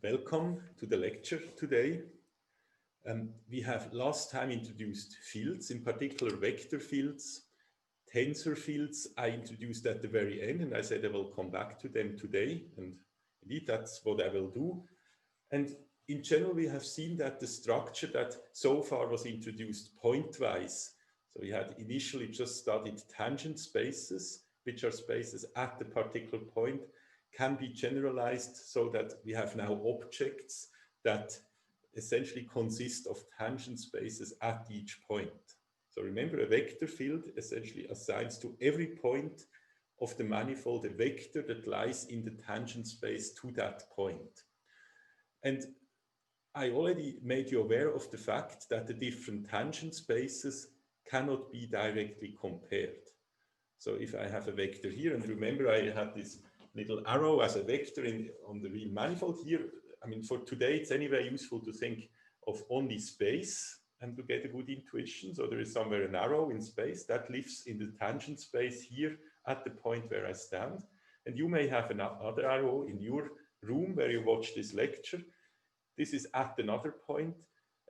Welcome to the lecture today. We have last time introduced fields, in particular vector fields. Tensor fields I introduced at the very end, and I said I will come back to them today, and indeed that's what I will do. And in general, we have seen that the structure that so far was introduced pointwise, so we had initially just studied tangent spaces, which are spaces at the particular point, can be generalized so that we have now objects that essentially consist of tangent spaces at each point. So remember, a vector field essentially assigns to every point of the manifold a vector that lies in the tangent space to that point. And I already made you aware of the fact that the different tangent spaces cannot be directly compared. So if I have a vector here, and remember I had this little arrow as a vector on the real manifold here. I mean, for today, it's anyway useful to think of only space and to get a good intuition. So there is somewhere an arrow in space that lives in the tangent space here at the point where I stand. And you may have another arrow in your room where you watch this lecture. This is at another point.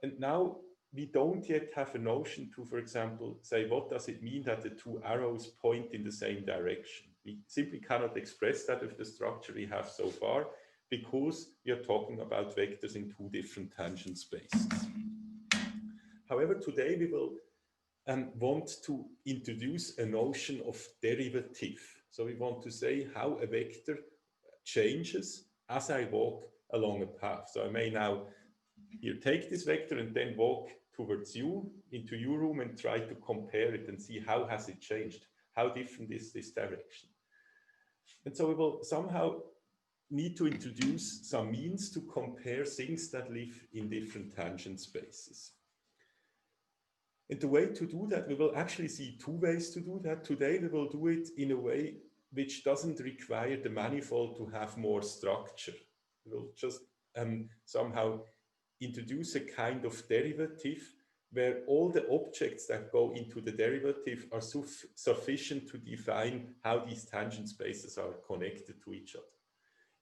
And now we don't yet have a notion to, for example, say, what does it mean that the two arrows point in the same direction? We simply cannot express that with the structure we have so far, because we are talking about vectors in two different tangent spaces. However, today we will want to introduce a notion of derivative. So we want to say how a vector changes as I walk along a path. So I may now here take this vector and then walk towards you into your room and try to compare it and see how has it changed, how different is this direction. And so we will somehow need to introduce some means to compare things that live in different tangent spaces. And the way to do that, we will actually see two ways to do that. Today we will do it in a way which doesn't require the manifold to have more structure. We will just somehow introduce a kind of derivative where all the objects that go into the derivative are sufficient to define how these tangent spaces are connected to each other.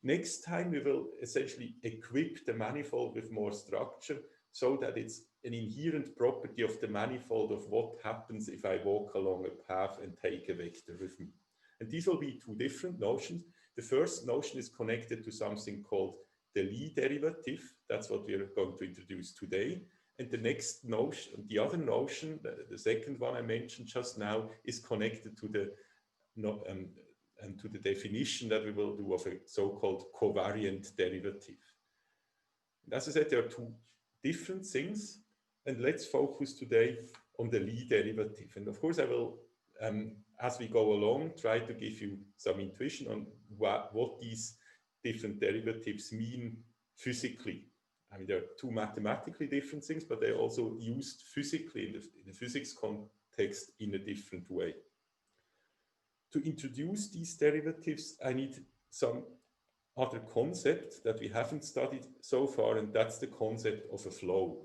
Next time, we will essentially equip the manifold with more structure so that it's an inherent property of the manifold of what happens if I walk along a path and take a vector with me. And these will be two different notions. The first notion is connected to something called the Lie derivative. That's what we are going to introduce today. And the next notion, the other notion, the second one I mentioned just now, is connected to the definition that we will do of a so-called covariant derivative. And as I said, there are two different things, and let's focus today on the Lie derivative. And of course, I will, as we go along, try to give you some intuition on what these different derivatives mean physically. I mean, there are two mathematically different things, but they're also used physically in the physics context in a different way. To introduce these derivatives, I need some other concept that we haven't studied so far, and that's the concept of a flow.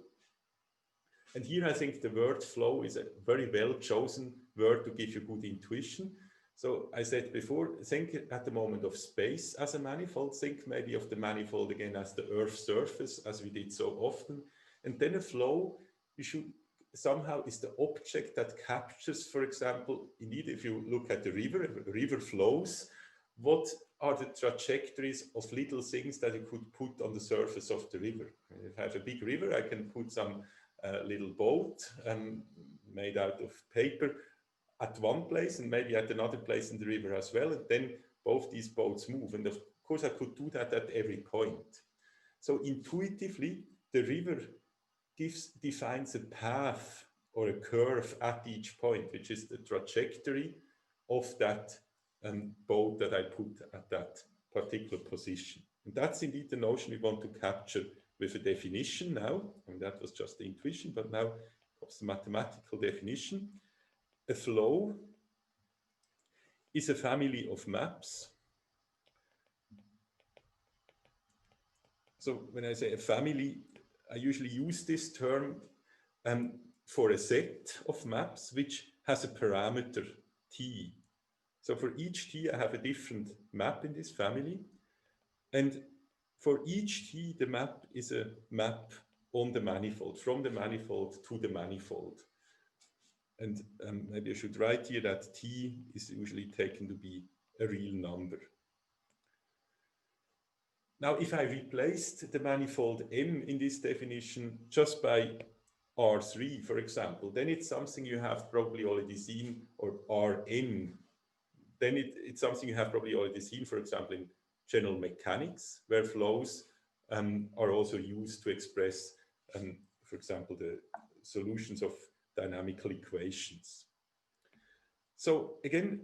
And here I think the word flow is a very well chosen word to give you good intuition. So I said before, think at the moment of space as a manifold, think maybe of the manifold again as the Earth's surface, as we did so often. And then a flow, you should somehow is the object that captures, for example, indeed, if you look at the river flows, what are the trajectories of little things that you could put on the surface of the river? If I have a big river, I can put some little boat made out of paper at one place and maybe at another place in the river as well. And then both these boats move. And of course, I could do that at every point. So intuitively, the river defines a path or a curve at each point, which is the trajectory of that boat that I put at that particular position. And that's indeed the notion we want to capture with a definition now. And that was just the intuition, but now comes the mathematical definition. A flow is a family of maps. So when I say a family, I usually use this term for a set of maps which has a parameter t. So for each t, I have a different map in this family. And for each t, the map is a map on the manifold, from the manifold to the manifold. And maybe I should write here that t is usually taken to be a real number. Now, if I replaced the manifold M in this definition just by R3, for example, then it's something you have probably already seen, or Rn. Then it's something you have probably already seen, for example, in general mechanics, where flows are also used to express, for example, the solutions of dynamical equations. So again,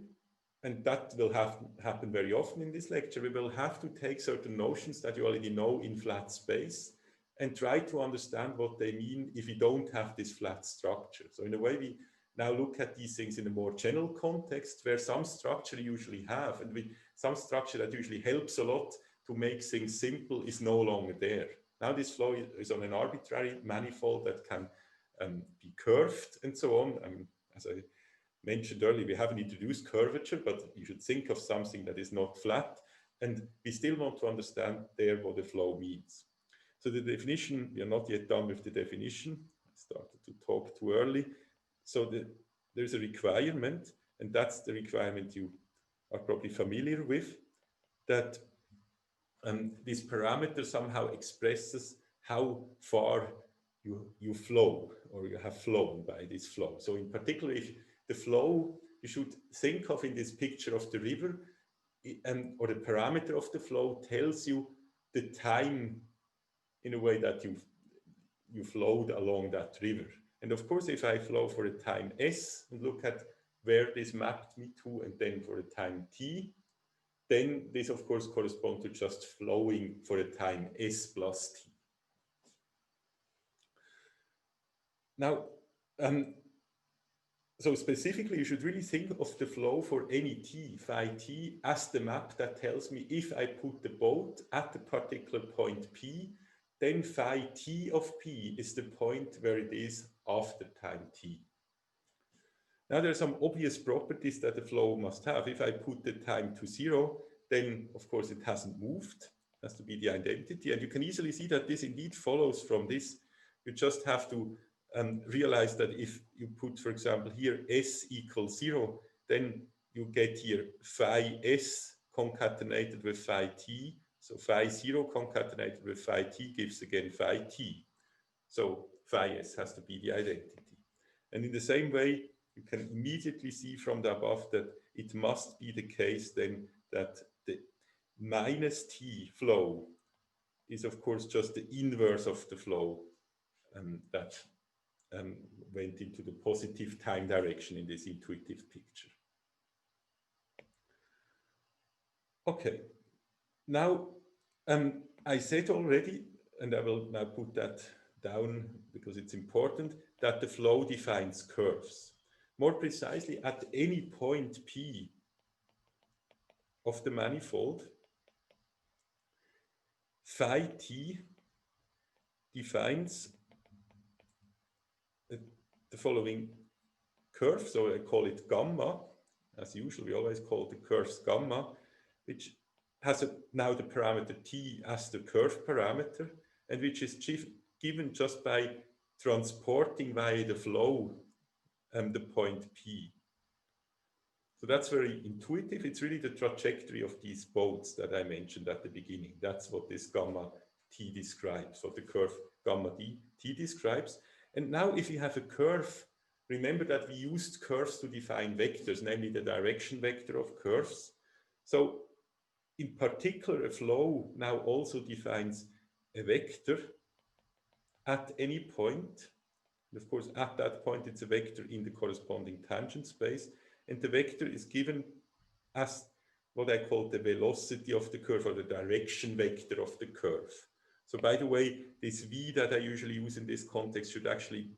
and that will happen very often in this lecture, we will have to take certain notions that you already know in flat space and try to understand what they mean if you don't have this flat structure. So in a way, we now look at these things in a more general context where some structure you usually have, and some structure that usually helps a lot to make things simple is no longer there. Now this flow is on an arbitrary manifold that can be curved and so on. As I mentioned earlier, we haven't introduced curvature, but you should think of something that is not flat, and we still want to understand there what the flow means. So the definition, we are not yet done with the definition. I started to talk too early. So there's a requirement, and that's the requirement you are probably familiar with, that this parameter somehow expresses how far you flow, or you have flown by this flow. So in particular, if the flow, you should think of in this picture of the river, or the parameter of the flow tells you the time in a way that you flowed along that river. And of course, if I flow for a time s and look at where this mapped me to, and then for a time t, then this of course corresponds to just flowing for a time s plus t. Now, so specifically, you should really think of the flow for any t, phi t, as the map that tells me if I put the boat at a particular point p, then phi t of p is the point where it is after time t. Now there are some obvious properties that the flow must have. If I put the time to 0, then of course it hasn't moved. It has to be the identity. And you can easily see that this indeed follows from this. You just have to realize that if you put, for example, here s equals 0, then you get here phi s concatenated with phi t. So phi 0 concatenated with phi t gives again phi t. So phi s has to be the identity. And in the same way, you can immediately see from the above that it must be the case then that the minus t flow is of course just the inverse of the flow that went into the positive time direction in this intuitive picture. Okay, now I said already, and I will now put that down because it's important, that the flow defines curves. More precisely, at any point P of the manifold, phi t defines the following curve. So I call it gamma. As usual, we always call the curves gamma, which has now the parameter t as the curve parameter, and which is given just by transporting via the flow the point P. So that's very intuitive. It's really the trajectory of these boats that I mentioned at the beginning. That's what this gamma t describes, what the curve gamma t describes. And now if you have a curve, remember that we used curves to define vectors, namely the direction vector of curves. So in particular, a flow now also defines a vector at any point. And of course, at that point, it's a vector in the corresponding tangent space. And the vector is given as what I call the velocity of the curve, or the direction vector of the curve. So by the way, this v that I usually use in this context should actually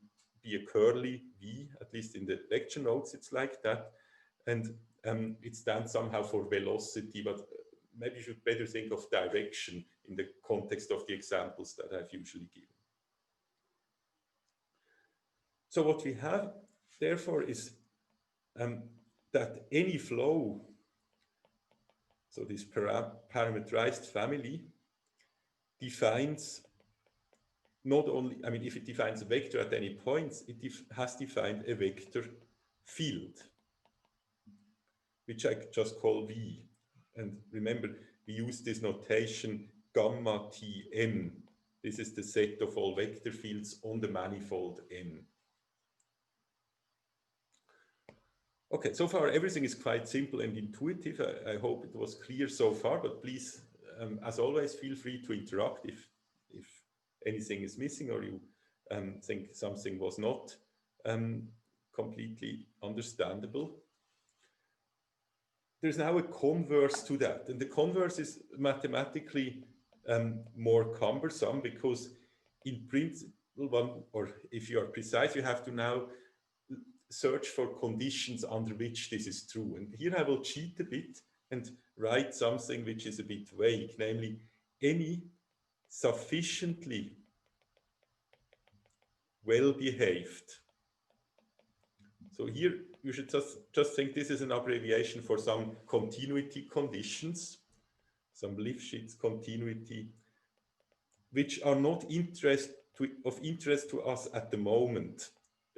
be a curly v, at least in the lecture notes, it's like that. And it stands somehow for velocity, but maybe you should better think of direction in the context of the examples that I've usually given. So what we have, therefore, is that any flow, so this parameterized family, defines not only, I mean, if it defines a vector at any points, it has defined a vector field, which I just call V. And remember, we use this notation gamma Tn. This is the set of all vector fields on the manifold N. Okay, so far everything is quite simple and intuitive. I hope it was clear so far, but please, as always, feel free to interrupt if anything is missing or you think something was not completely understandable. There's now a converse to that, and the converse is mathematically more cumbersome because in principle, or if you are precise, you have to now search for conditions under which this is true. And here I will cheat a bit and write something which is a bit vague, namely any sufficiently well-behaved. So here you should just think this is an abbreviation for some continuity conditions, some Lifshitz continuity, which are not of interest to us at the moment.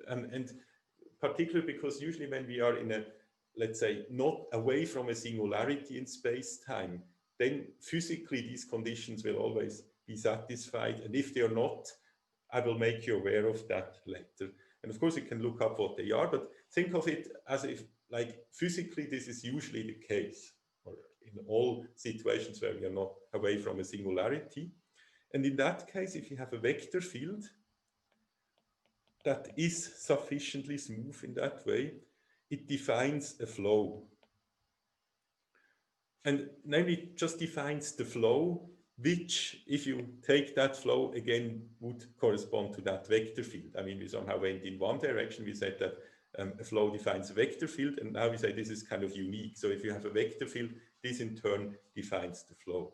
And particularly because usually when we are in a, let's say, not away from a singularity in space-time, then physically these conditions will always be satisfied. And if they are not, I will make you aware of that later. And of course, you can look up what they are, but think of it as if, like, physically, this is usually the case, or in all situations where we are not away from a singularity. And in that case, if you have a vector field that is sufficiently smooth in that way, it defines a flow. And namely, just defines the flow, which, if you take that flow again, would correspond to that vector field. I mean, we somehow went in one direction. We said that a flow defines a vector field, and now we say this is kind of unique. So if you have a vector field, this in turn defines the flow.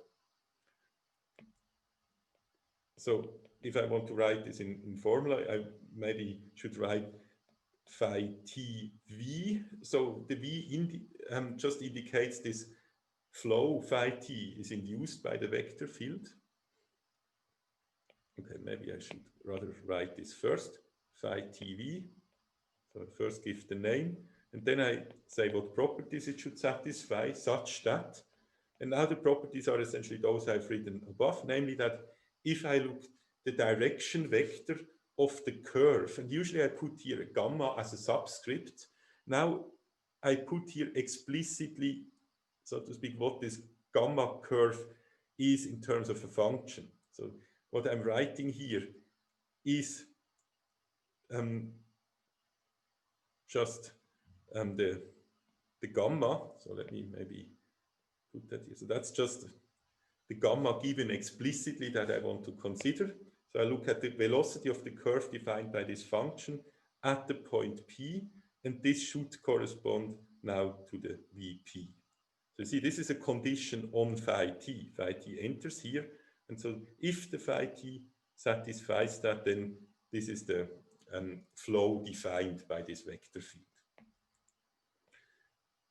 So if I want to write this in formula, I maybe should write phi t v. So the v just indicates this flow phi t is induced by the vector field. Okay, maybe I should rather write this first, phi tv. So I first give the name, and then I say what properties it should satisfy such that, and now the properties are essentially those I've written above, namely that if I look the direction vector of the curve, and usually I put here a gamma as a subscript, now I put here explicitly, so to speak, what this gamma curve is in terms of a function. So what I'm writing here is just the gamma. So let me maybe put that here. So that's just the gamma given explicitly that I want to consider. So I look at the velocity of the curve defined by this function at the point P, and this should correspond now to the Vp. So you see, this is a condition on phi t. Phi t enters here, and so if the phi t satisfies that, then this is the flow defined by this vector field.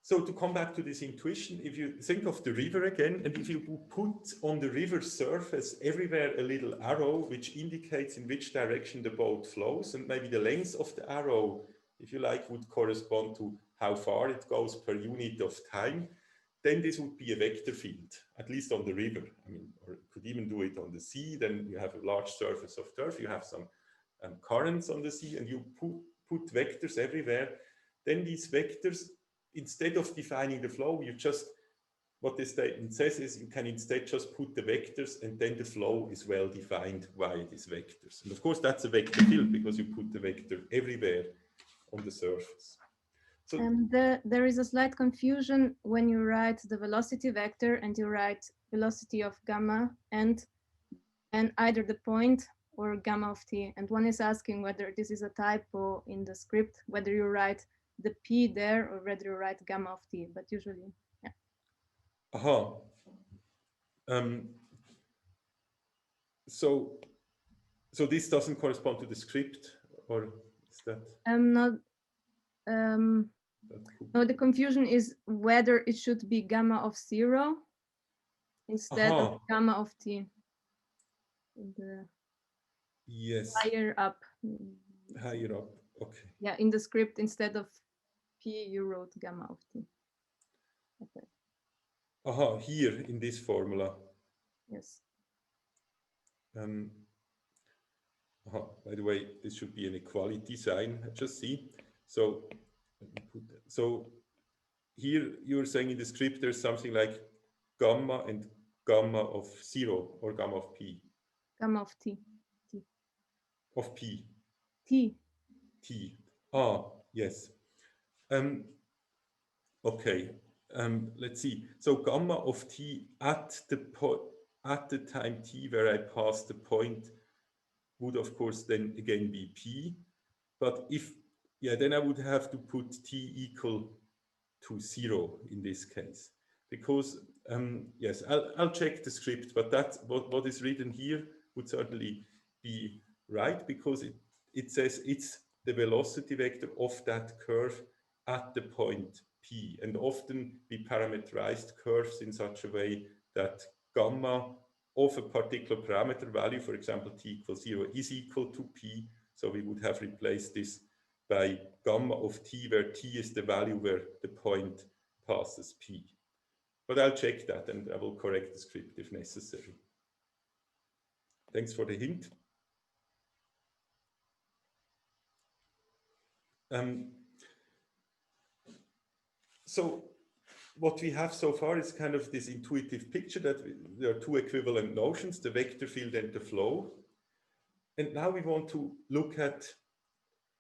So to come back to this intuition, if you think of the river again, and if you put on the river surface everywhere a little arrow which indicates in which direction the boat flows, and maybe the length of the arrow, if you like, would correspond to how far it goes per unit of time, then this would be a vector field, at least on the river. I mean, or you could even do it on the sea. Then you have a large surface of turf, you have some currents on the sea, and you put vectors everywhere. Then these vectors, instead of defining the flow, you just, what this statement says is you can instead just put the vectors, and then the flow is well defined by these vectors. And of course, that's a vector field because you put the vector everywhere on the surface. So, and there is a slight confusion when you write the velocity vector and you write velocity of gamma and either the point or gamma of t. And one is asking whether this is a typo in the script, whether you write the p there or whether you write gamma of t, but usually, yeah. Aha. So this doesn't correspond to the script, or is that? Not. No, the confusion is whether it should be gamma of 0 instead of gamma of t. the Yes. higher up. Higher up. Okay. Yeah, in the script, instead of P, you wrote gamma of T. Okay. Aha, here in this formula. Yes. By the way, this should be an equality sign. I just see. So, let me put that. So here you're saying in the script there's something like gamma and gamma of 0 or gamma of P. Gamma of T. T. Of P. T. T. Ah, yes. Okay. Let's see. So gamma of T at the time T where I pass the point would of course then again be P. But if, yeah, then I would have to put T equal to 0 in this case. Because, yes, I'll check the script, but that's what is written here would certainly be right, because it says it's the velocity vector of that curve at the point P. And often we parameterized curves in such a way that gamma of a particular parameter value, for example, T equals 0, is equal to P. So we would have replaced this by gamma of T, where T is the value where the point passes P. But I'll check that and I will correct the script if necessary. Thanks for the hint. So what we have so far is kind of this intuitive picture that there are two equivalent notions, the vector field and the flow. And now we want to look at,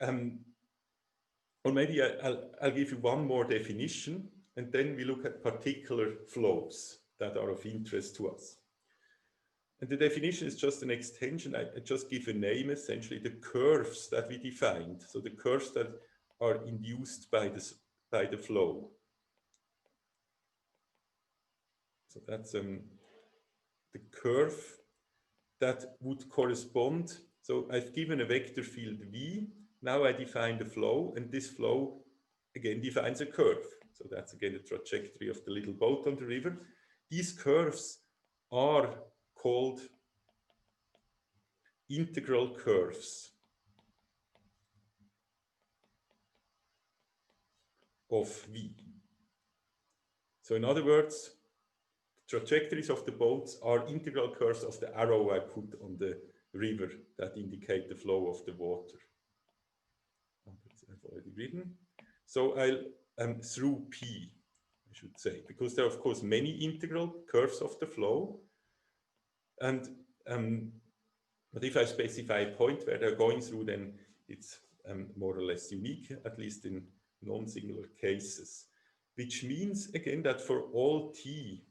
or maybe I'll give you one more definition, and then we look at particular flows that are of interest to us. And the definition is just an extension. I just give a name, essentially, the curves that we defined. So the curves that are induced by the flow. So that's the curve that would correspond. So I've given a vector field V. Now I define the flow, and this flow again defines a curve. So that's again the trajectory of the little boat on the river. These curves are called integral curves of V. So in other words, trajectories of the boats are integral curves of the arrow I put on the river that indicate the flow of the water. I've already written. So I'll through P, I should say, because there are of course many integral curves of the flow. And but if I specify a point where they're going through, then it's more or less unique, at least in non-singular cases. Which means again that for all t,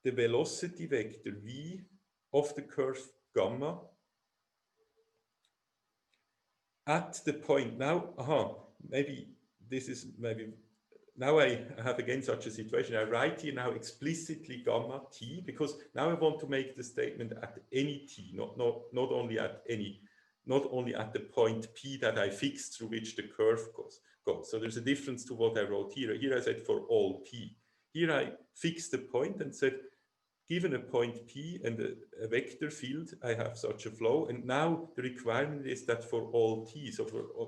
the velocity vector v of the curve gamma at the point now, now I have again such a situation. I write here now explicitly gamma t, because now I want to make the statement at any t, not only at the point p that I fixed through which the curve goes. So there's a difference to what I wrote here. Here I said for all p. Here I fixed the point and said, given a point p and a vector field, I have such a flow. And now the requirement is that for all t, so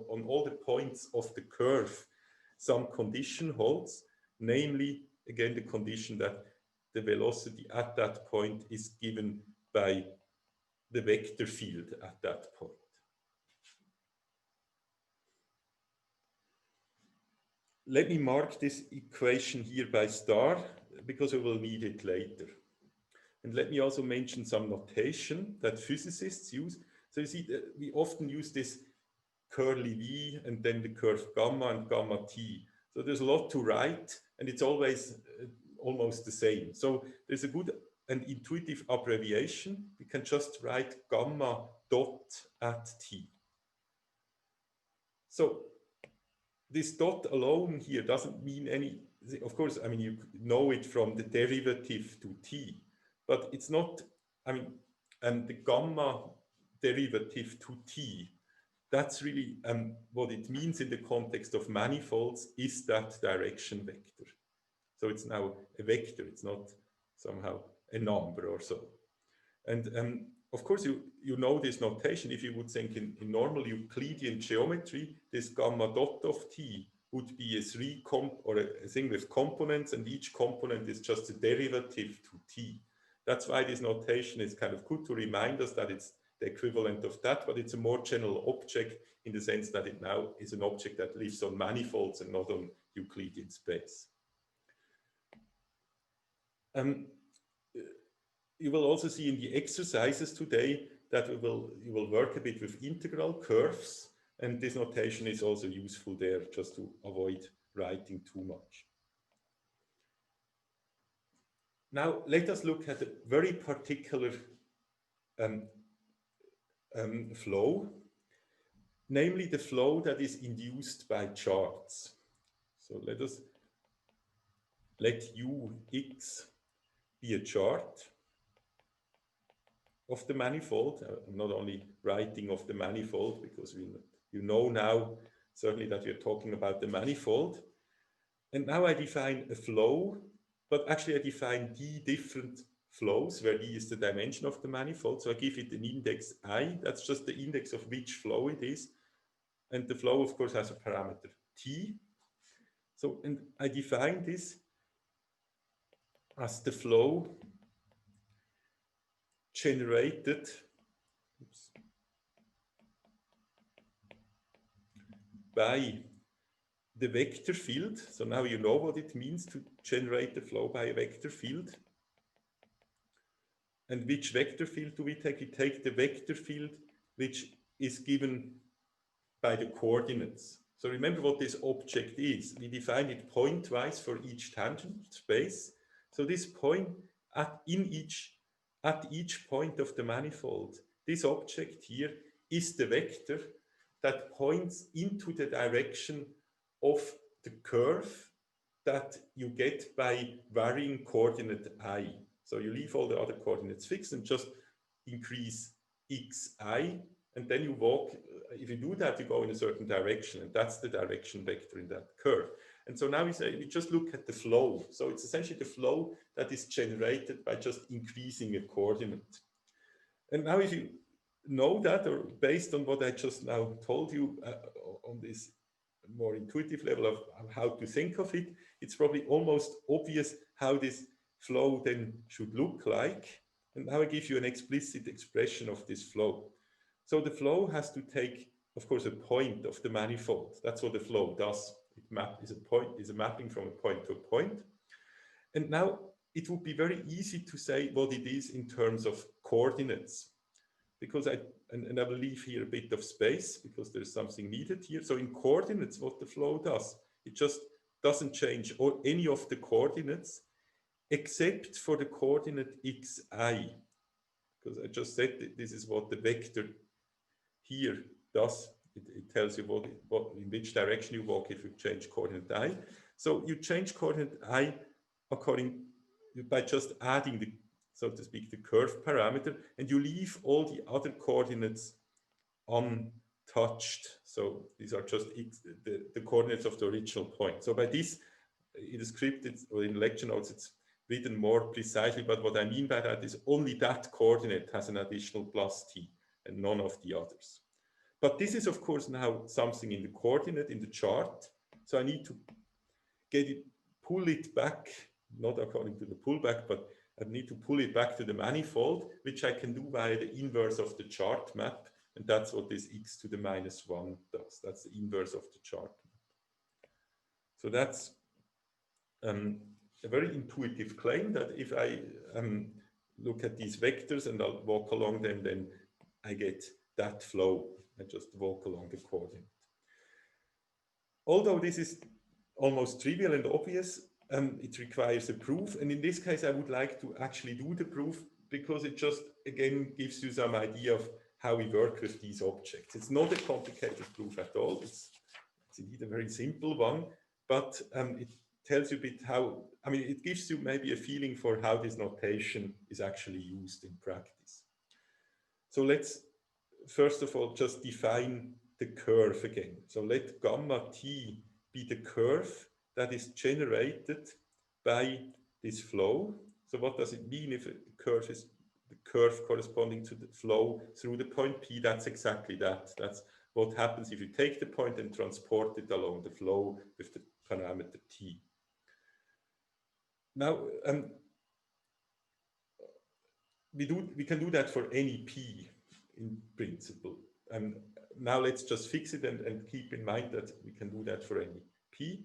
on all the points of the curve, some condition holds, namely, again, the condition that the velocity at that point is given by the vector field at that point. Let me mark this equation here by star, because we will need it later. And let me also mention some notation that physicists use. So you see, we often use this curly v and then the curve gamma and gamma t. So there's a lot to write, and it's always almost the same. So there's a good and intuitive abbreviation. We can just write gamma dot at t. So this dot alone here doesn't mean any, of course, I mean, you know it from the derivative to t, but it's not, I mean, and the gamma derivative to t, that's really what it means in the context of manifolds is that direction vector. So it's now a vector, it's not somehow a number or so. And of course, you know this notation. If you would think in normal Euclidean geometry, this gamma dot of t would be a thing with components, and each component is just a derivative to t. That's why this notation is kind of good to remind us that it's the equivalent of that, but it's a more general object in the sense that it now is an object that lives on manifolds and not on Euclidean space. You will also see in the exercises today that you will work a bit with integral curves, and this notation is also useful there just to avoid writing too much. Now let us look at a very particular flow, namely the flow that is induced by charts. So let Ux be a chart of the manifold. I'm not only writing of the manifold because you know now certainly that we're talking about the manifold. And now I define a flow, but actually I define d different flows where d is the dimension of the manifold. So I give it an index I, that's just the index of which flow it is. And the flow, of course, has a parameter t. So, and I define this as the flow generated by the vector field. So now you know what it means to generate the flow by a vector field. And which vector field do we take? We take the vector field which is given by the coordinates. So remember what this object is. We define it pointwise for each tangent space. So this point at each point of the manifold, this object here is the vector that points into the direction of the curve that you get by varying coordinate I. So you leave all the other coordinates fixed and just increase xi, and then you walk. If you do that, you go in a certain direction, and that's the direction vector in that curve. And so now we just look at the flow. So it's essentially the flow that is generated by just increasing a coordinate. And now if you know that, or based on what I just now told you on this more intuitive level of how to think of it, it's probably almost obvious how this flow then should look like. And now I give you an explicit expression of this flow. So the flow has to take, of course, a point of the manifold. That's what the flow does. It is a mapping from a point to a point. And now it would be very easy to say what it is in terms of coordinates, because I will leave here a bit of space because there's something needed here. So in coordinates, what the flow does, it just doesn't change any of the coordinates except for the coordinate xi, because I just said that this is what the vector here does. It tells you in which direction you walk if you change coordinate I. So you change coordinate I by just adding the, so to speak, the curve parameter, and you leave all the other coordinates untouched. So these are just the coordinates of the original point. So by this, in the script or in lecture notes, it's written more precisely, but what I mean by that is only that coordinate has an additional plus t and none of the others. But this is, of course, now something in the coordinate, in the chart. So I need to pull it back, not according to the pullback, but I need to pull it back to the manifold, which I can do via the inverse of the chart map. And that's what this x to the minus 1 does. That's the inverse of the chart map. So that's a very intuitive claim that if I look at these vectors and I'll walk along them, then I get that flow. I just walk along the coordinate. Although this is almost trivial and obvious, it requires a proof. And in this case, I would like to actually do the proof because it just, again, gives you some idea of how we work with these objects. It's not a complicated proof at all. It's indeed a very simple one, but it tells you a bit how, it gives you maybe a feeling for how this notation is actually used in practice. So let's first of all just define the curve again. So let gamma t be the curve that is generated by this flow. So what does it mean if a curve is the curve corresponding to the flow through the point P. That's exactly that. That's what happens if you take the point and transport it along the flow with the parameter T. Now, we can do that for any P in principle. And now let's just fix it and keep in mind that we can do that for any P.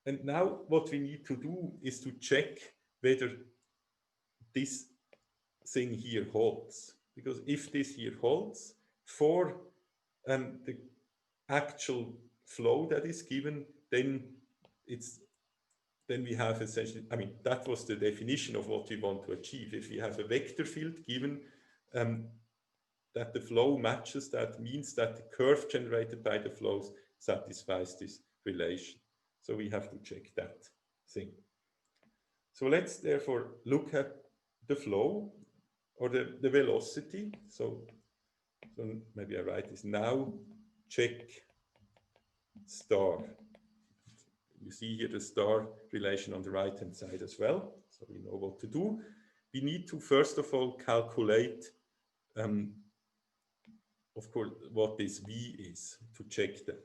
And now what we need to do is to check whether this thing here holds. Because if this here holds for the actual flow that is given, then we have essentially, I mean, that was the definition of what we want to achieve. If we have a vector field given that the flow matches, that means that the curve generated by the flows satisfies this relation. So we have to check that thing. So let's therefore look at the flow or the velocity. So maybe I write this now, check star. You see here the star relation on the right-hand side as well. So we know what to do. We need to first of all calculate, of course, what this V is to check that.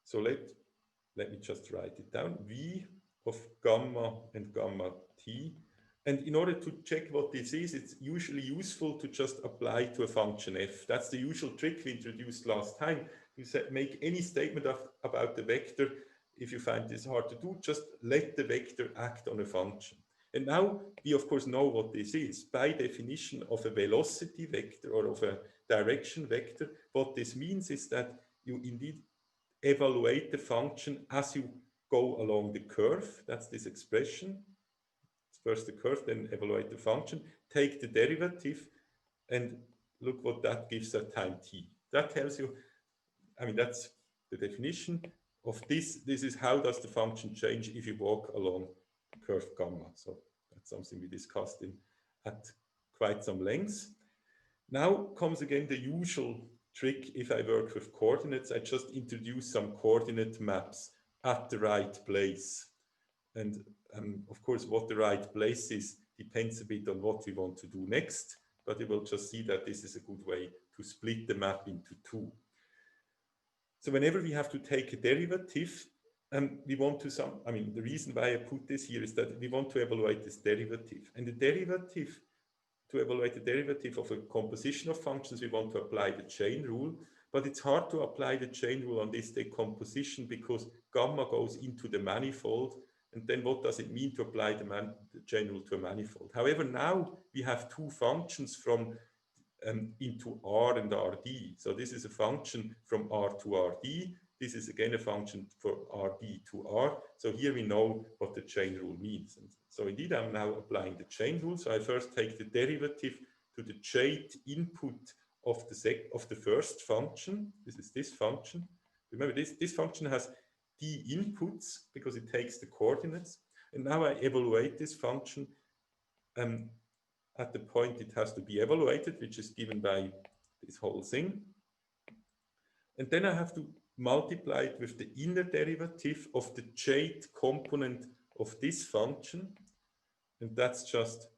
So let me just write it down. V of gamma and gamma t. And in order to check what this is, it's usually useful to just apply to a function f. That's the usual trick we introduced last time. You make any statement about the vector. If you find this hard to do, just let the vector act on a function. And now we of course know what this is. By definition of a velocity vector or of a direction vector, what this means is that you indeed evaluate the function as you go along the curve. That's this expression. First the curve, then evaluate the function, take the derivative, and look what that gives at time t. That tells you, I mean, that's the definition of this. This is how does the function change if you walk along curve gamma. So that's something we discussed at quite some length. Now comes again the usual trick. If I work with coordinates, I just introduce some coordinate maps at the right place. And of course, what the right place is depends a bit on what we want to do next, but you will just see that this is a good way to split the map into two. So whenever we have to take a derivative, we want to I mean, the reason why I put this here is that we want to evaluate this derivative. And the derivative, to evaluate the derivative of a composition of functions, we want to apply the chain rule, but it's hard to apply the chain rule on this decomposition because gamma goes into the manifold. And then what does it mean to apply the chain rule to a manifold? However, now we have two functions from into R and Rd. So this is a function from R to Rd. This is again a function for Rd to R. So here we know what the chain rule means. And so indeed, I'm now applying the chain rule. So I first take the derivative to the jth input of the first function. This is this function. Remember, this function has d inputs because it takes the coordinates. And now I evaluate this function at the point it has to be evaluated, which is given by this whole thing. And then I have to multiply it with the inner derivative of the jth component of this function. And that's just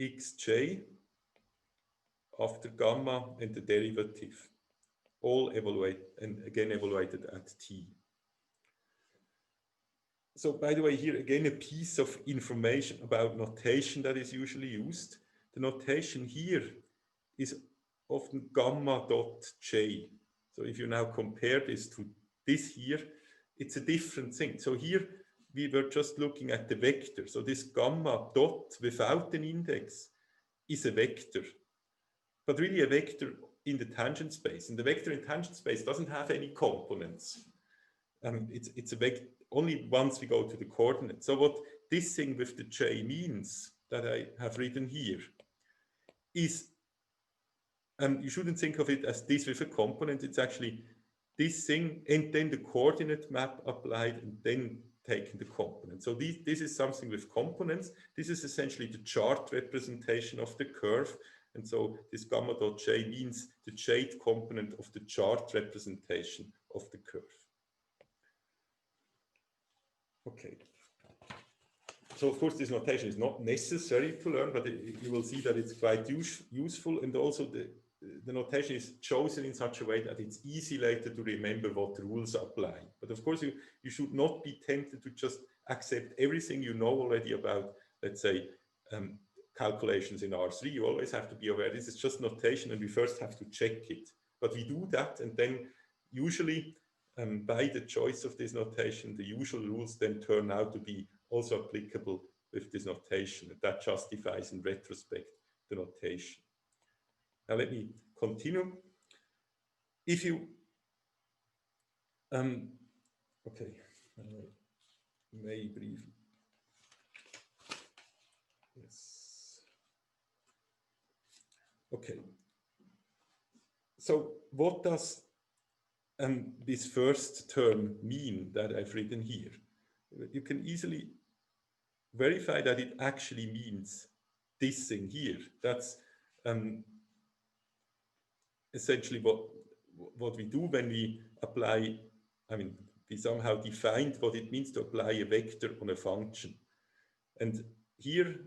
xj after gamma and the derivative, all evaluated at t. So by the way, here again, a piece of information about notation that is usually used. The notation here is often gamma dot j. So if you now compare this to this here, it's a different thing. So here we were just looking at the vector. So this gamma dot without an index is a vector, but really a vector in the tangent space. And the vector in tangent space doesn't have any components. It's a vector only once we go to the coordinate. So what this thing with the j means that I have written here is, you shouldn't think of it as this with a component. It's actually this thing and then the coordinate map applied and then taking the component. So this is something with components. This is essentially the chart representation of the curve. And so this gamma dot j means the jth component of the chart representation of the curve. Okay. so of course this notation is not necessary to learn, but you will see that it's quite useful, and also the notation is chosen in such a way that it's easy later to remember what rules apply. But of course you should not be tempted to just accept everything you know already about, let's say, calculations in R3. You always have to be aware this is just notation and we first have to check it. But we do that, and then usually by the choice of this notation, the usual rules then turn out to be also applicable with this notation. And that justifies in retrospect the notation. Now let me continue. If you, okay, may briefly, yes. Okay, so what does this first term mean that I've written here? You can easily verify that it actually means this thing here. That's essentially what we do when we apply, I mean, we somehow defined what it means to apply a vector on a function. And here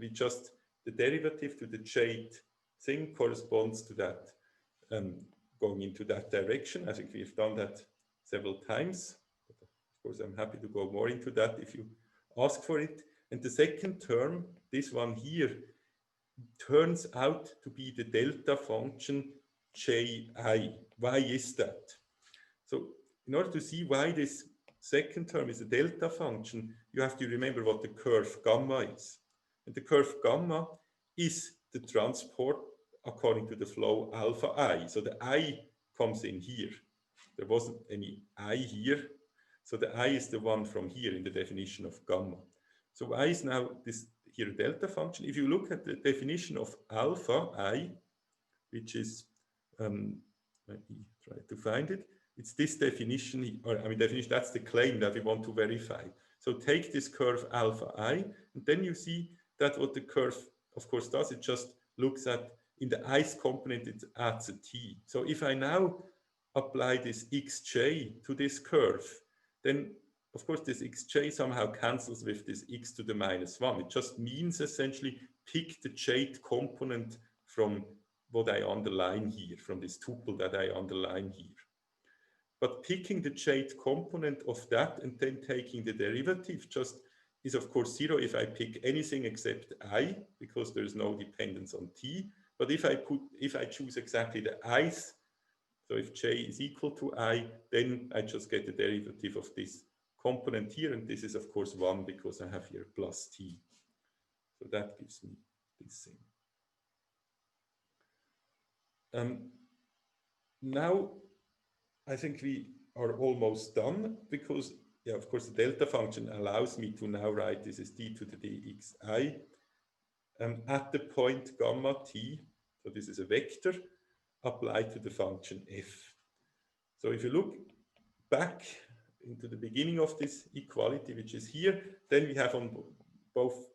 we just, the derivative to the jth thing corresponds to that, going into that direction. I think we've done that several times. But of course, I'm happy to go more into that if you ask for it. And the second term, this one here, turns out to be the delta function ji. Why is that? So in order to see why this second term is a delta function, you have to remember what the curve gamma is. And the curve gamma is the transport according to the flow alpha I. So the I comes in here. There wasn't any I here. So the I is the one from here in the definition of gamma. So I is now this here a delta function. If you look at the definition of alpha I, which is, let me try to find it. It's this definition, or I mean definition, that's the claim that we want to verify. So take this curve alpha I, and then you see that what the curve, of course, does, it just looks at, in the i's component, it adds a t. So if I now apply this xj to this curve, then of course this xj somehow cancels with this x to the -1. It just means essentially pick the jth component from what I underline here, from this tuple that I underline here. But picking the jth component of that and then taking the derivative just is of course 0 if I pick anything except I, because there is no dependence on t. But if I choose exactly the i's, so if j is equal to I, then I just get the derivative of this component here, and this is of course 1 because I have here plus t. So that gives me this thing. Now I think we are almost done, because yeah, of course the delta function allows me to now write this as d to the dxi at the point gamma t. So this is a vector applied to the function f. So if you look back into the beginning of this equality, which is here, then we have on both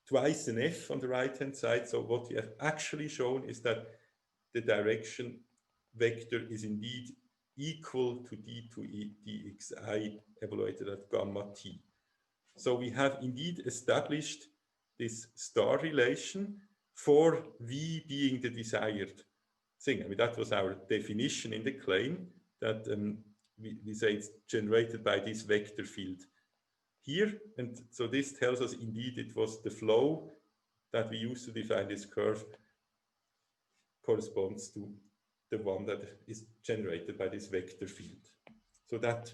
twice an f on the right hand side. So what we have actually shown is that the direction vector is indeed equal to d to dxi evaluated at gamma t. So we have indeed established this star relation for v being the desired thing. I mean, that was our definition in the claim, that we say it's generated by this vector field here. And so this tells us indeed it was the flow that we used to define this curve corresponds to the one that is generated by this vector field. So that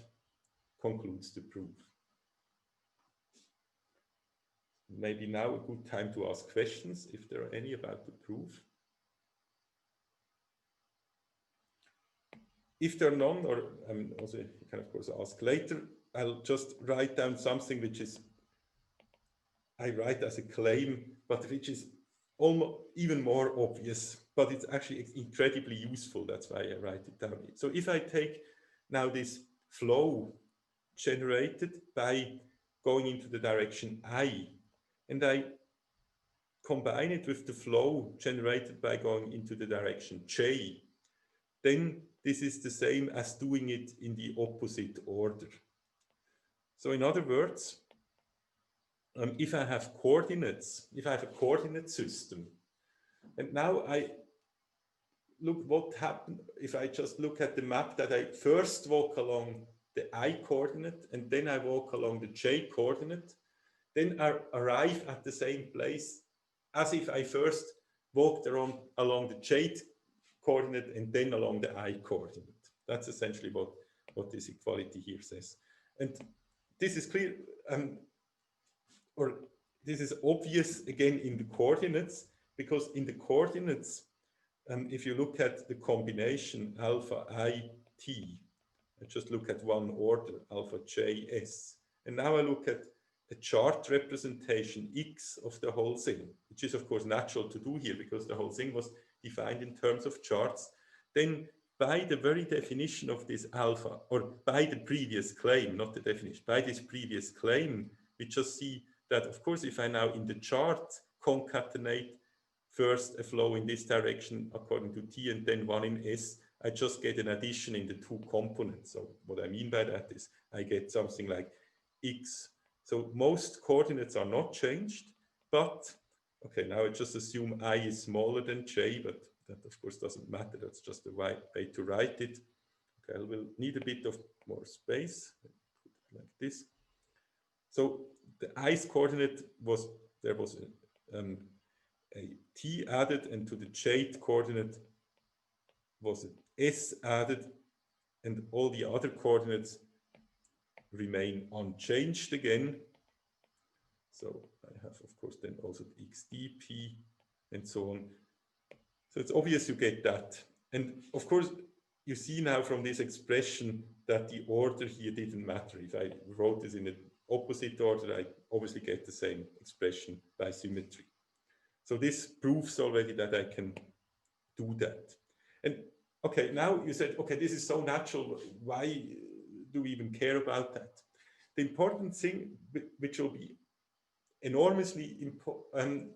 concludes the proof. Maybe now a good time to ask questions, if there are any about the proof. If there are none, or also you can of course ask later, I'll just write down something which is, I write as a claim, but which is almost even more obvious, but it's actually incredibly useful. That's why I write it down. So if I take now this flow generated by going into the direction I, and I combine it with the flow generated by going into the direction j, then this is the same as doing it in the opposite order. So in other words, if I have coordinates, if I have a coordinate system, and now I look what happened if I just look at the map that I first walk along the I coordinate and then I walk along the J coordinate, then I arrive at the same place as if I first walked along the J coordinate and then along the I coordinate. That's essentially what this equality here says. And this is clear, or this is obvious again in the coordinates, because in the coordinates, if you look at the combination alpha I t, I just look at one order, alpha j s, and now I look at a chart representation x of the whole thing, which is of course natural to do here because the whole thing was defined in terms of charts. Then by the very definition of this alpha, or by the previous claim, not the definition, by this previous claim, we just see that of course if I now in the chart concatenate first a flow in this direction according to t and then one in s, I just get an addition in the two components. So what I mean by that is I get something like x. So most coordinates are not changed, but okay, now I just assume I is smaller than j, but that of course doesn't matter. That's just a way to write it. Okay, I will need a bit of more space. Put it like this. So the i's coordinate was, there was a t added, and to the j coordinate was an s added, and all the other coordinates remain unchanged again. So I have, of course, then also the xdp and so on. So it's obvious you get that. And of course, you see now from this expression that the order here didn't matter. If I wrote this in the opposite order, I obviously get the same expression by symmetry. So this proves already that I can do that. And okay, now you said, okay, this is so natural. Why do we even care about that? The important thing, which will be enormously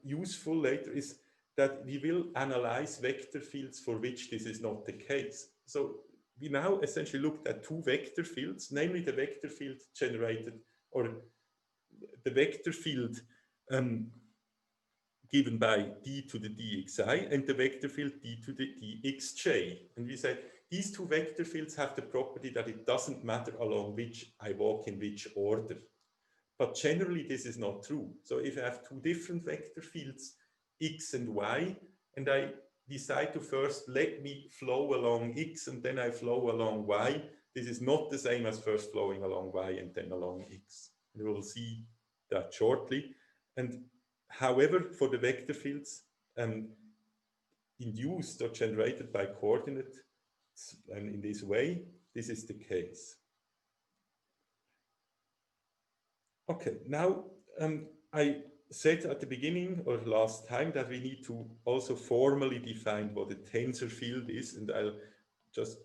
useful later, is that we will analyze vector fields for which this is not the case. So we now essentially looked at two vector fields, namely the vector field generated, or the vector field given by d to the dxi and the vector field d to the dxj. And we said these two vector fields have the property that it doesn't matter along which I walk in which order. But generally this is not true. So if I have two different vector fields, x and y, and I decide to first let me flow along x and then I flow along y, this is not the same as first flowing along y and then along x. And we will see that shortly. And however, for the vector fields induced or generated by coordinates and in this way, this is the case. Okay, now I said at the beginning or last time that we need to also formally define what a tensor field is, and I'll just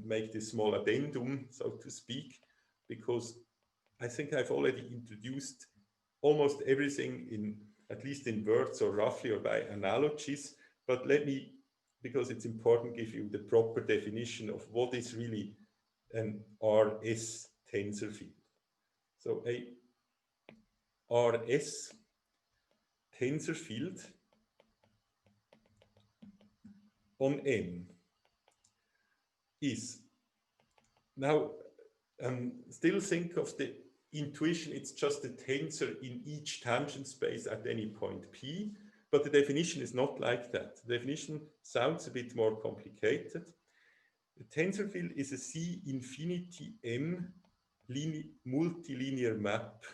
make this small addendum, so to speak, because I think I've already introduced almost everything in, at least in words or roughly or by analogies, but let me, because it's important, give you the proper definition of what is really an RS tensor field. So a RS tensor field on M is, now still think of the intuition, it's just a tensor in each tangent space at any point P, but the definition is not like that. The definition sounds a bit more complicated. The tensor field is a C infinity M multilinear map.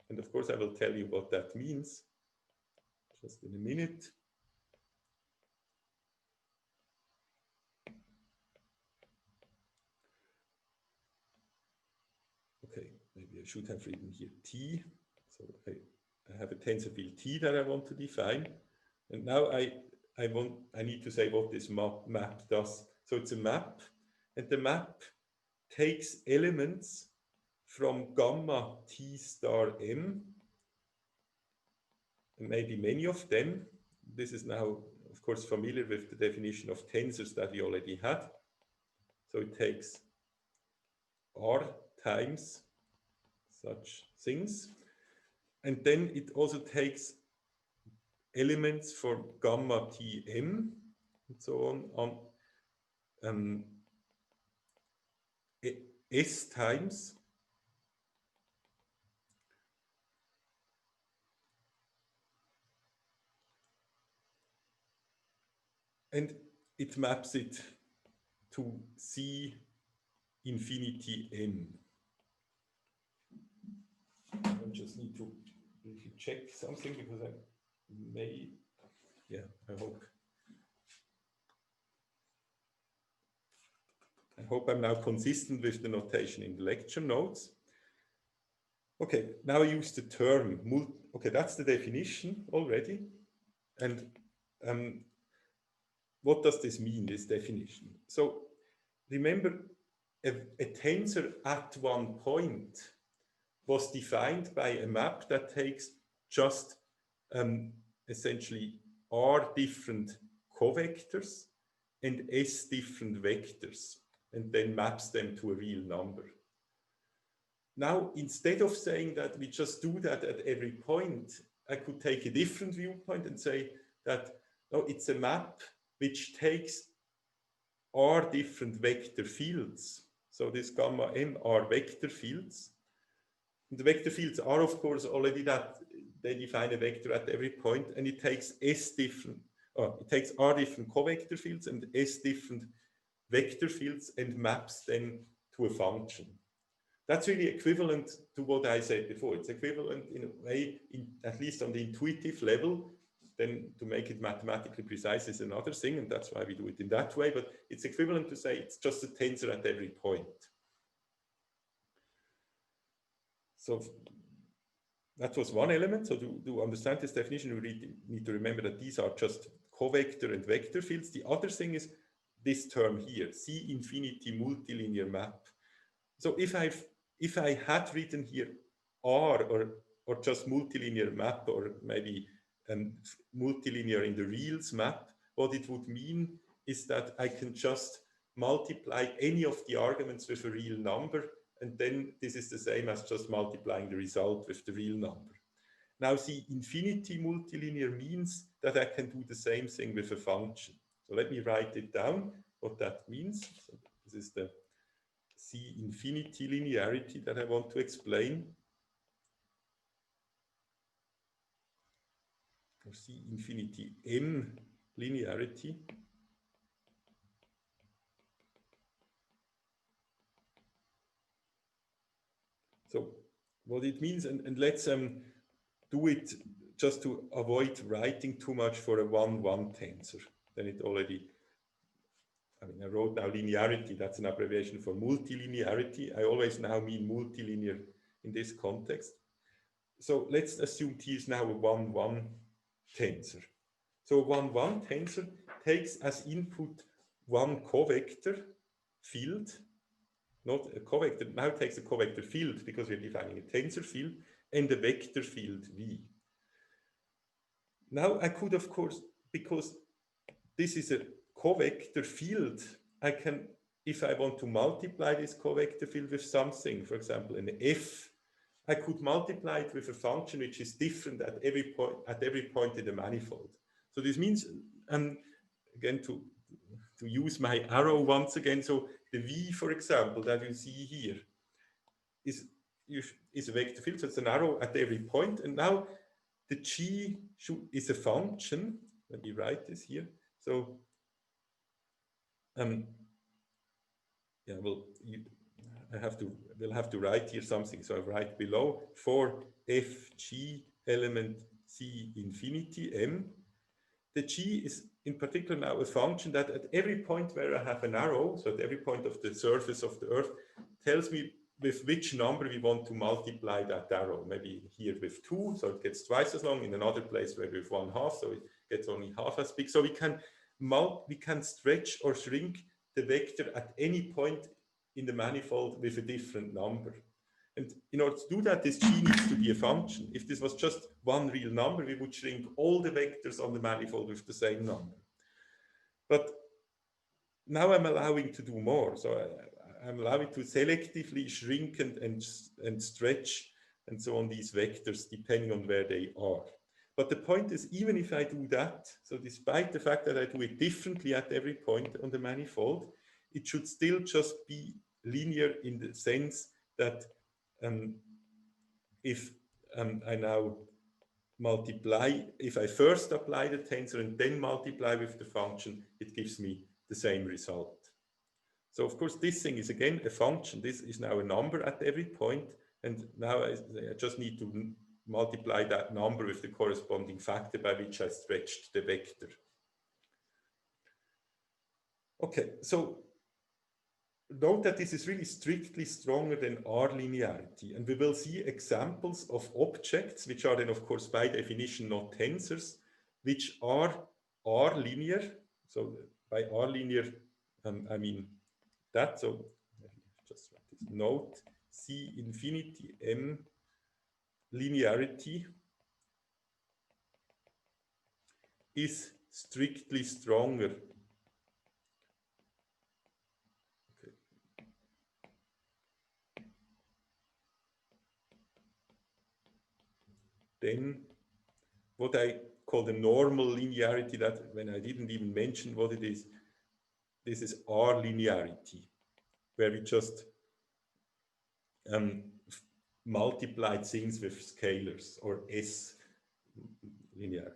And of course, I will tell you what that means just in a minute. Okay, maybe I should have written here T. So I have a tensor field T that I want to define. And now I need to say what this map does. So it's a map, and the map takes elements from gamma T star M, and maybe many of them. This is now, of course, familiar with the definition of tensors that we already had. So it takes R times such things. And then it also takes elements for gamma Tm and so on S times and it maps it to C infinity n. I just need to check something because I may, yeah, I hope I'm now consistent with the notation in the lecture notes. Okay, now I use the term, okay, that's the definition already. And what does this mean, this definition? So remember, a tensor at one point was defined by a map that takes just essentially R different covectors and S different vectors, and then maps them to a real number. Now, instead of saying that we just do that at every point, I could take a different viewpoint and say that, no, it's a map which takes R different vector fields. So this gamma m are vector fields. And the vector fields are, of course, already that they define a vector at every point, and it takes it takes R different covector fields and S different vector fields and maps them to a function. That's really equivalent to what I said before. It's equivalent in a way, at least on the intuitive level. Then to make it mathematically precise is another thing, and that's why we do it in that way. But it's equivalent to say it's just a tensor at every point. So that was one element. So to understand this definition, we really need to remember that these are just covector and vector fields. The other thing is this term here, C infinity multilinear map. So if I had written here R or just multilinear map, or maybe multilinear in the reals map, what it would mean is that I can just multiply any of the arguments with a real number, and then this is the same as just multiplying the result with the real number. Now, the infinity multilinear means that I can do the same thing with a function. So let me write it down, what that means. So this is the C infinity linearity that I want to explain. Or C infinity M linearity. So what it means, and let's do it just to avoid writing too much for a 1-1 tensor. Then it already, I wrote now linearity, that's an abbreviation for multilinearity. I always now mean multilinear in this context. So let's assume T is now a 1-1 tensor. So a 1-1 tensor takes as input one covector field, not a covector, now takes a covector field because we're defining a tensor field, and a vector field V. Now I could, of course, because this is a covector field, I can, if I want to multiply this covector field with something, for example, an F, I could multiply it with a function which is different at every point in the manifold. So this means, again, to use my arrow once again, so the V, for example, that you see here is a vector field, so it's an arrow at every point, and now the G is a function. Let me write this here. So, yeah, well, we'll have to write here something. So I write below for FG element C infinity M. The G is in particular now a function that at every point where I have an arrow, so at every point of the surface of the Earth, tells me with which number we want to multiply that arrow. Maybe here with 2, so it gets twice as long. In another place where with 1/2, so it gets only half as big. So we can stretch or shrink the vector at any point in the manifold with a different number. And in order to do that, this G needs to be a function. If this was just one real number, we would shrink all the vectors on the manifold with the same number. But now I'm allowing to do more. So I'm allowing to selectively shrink and stretch and so on, these vectors, depending on where they are. But the point is, even if I do that, so despite the fact that I do it differently at every point on the manifold, it should still just be linear in the sense that if I now multiply, if I first apply the tensor and then multiply with the function, it gives me the same result. So of course, this thing is again a function. This is now a number at every point. And now I just need to multiply that number with the corresponding factor by which I stretched the vector. Okay, so note that this is really strictly stronger than R linearity. And we will see examples of objects, which are then, of course, by definition, not tensors, which are R linear. So by R linear, I mean that. So just write this. Note C infinity M linearity is strictly stronger. Okay. Then what I call the normal linearity, that when I didn't even mention what it is, this is R linearity, where we just multiplied things with scalars, or S linear,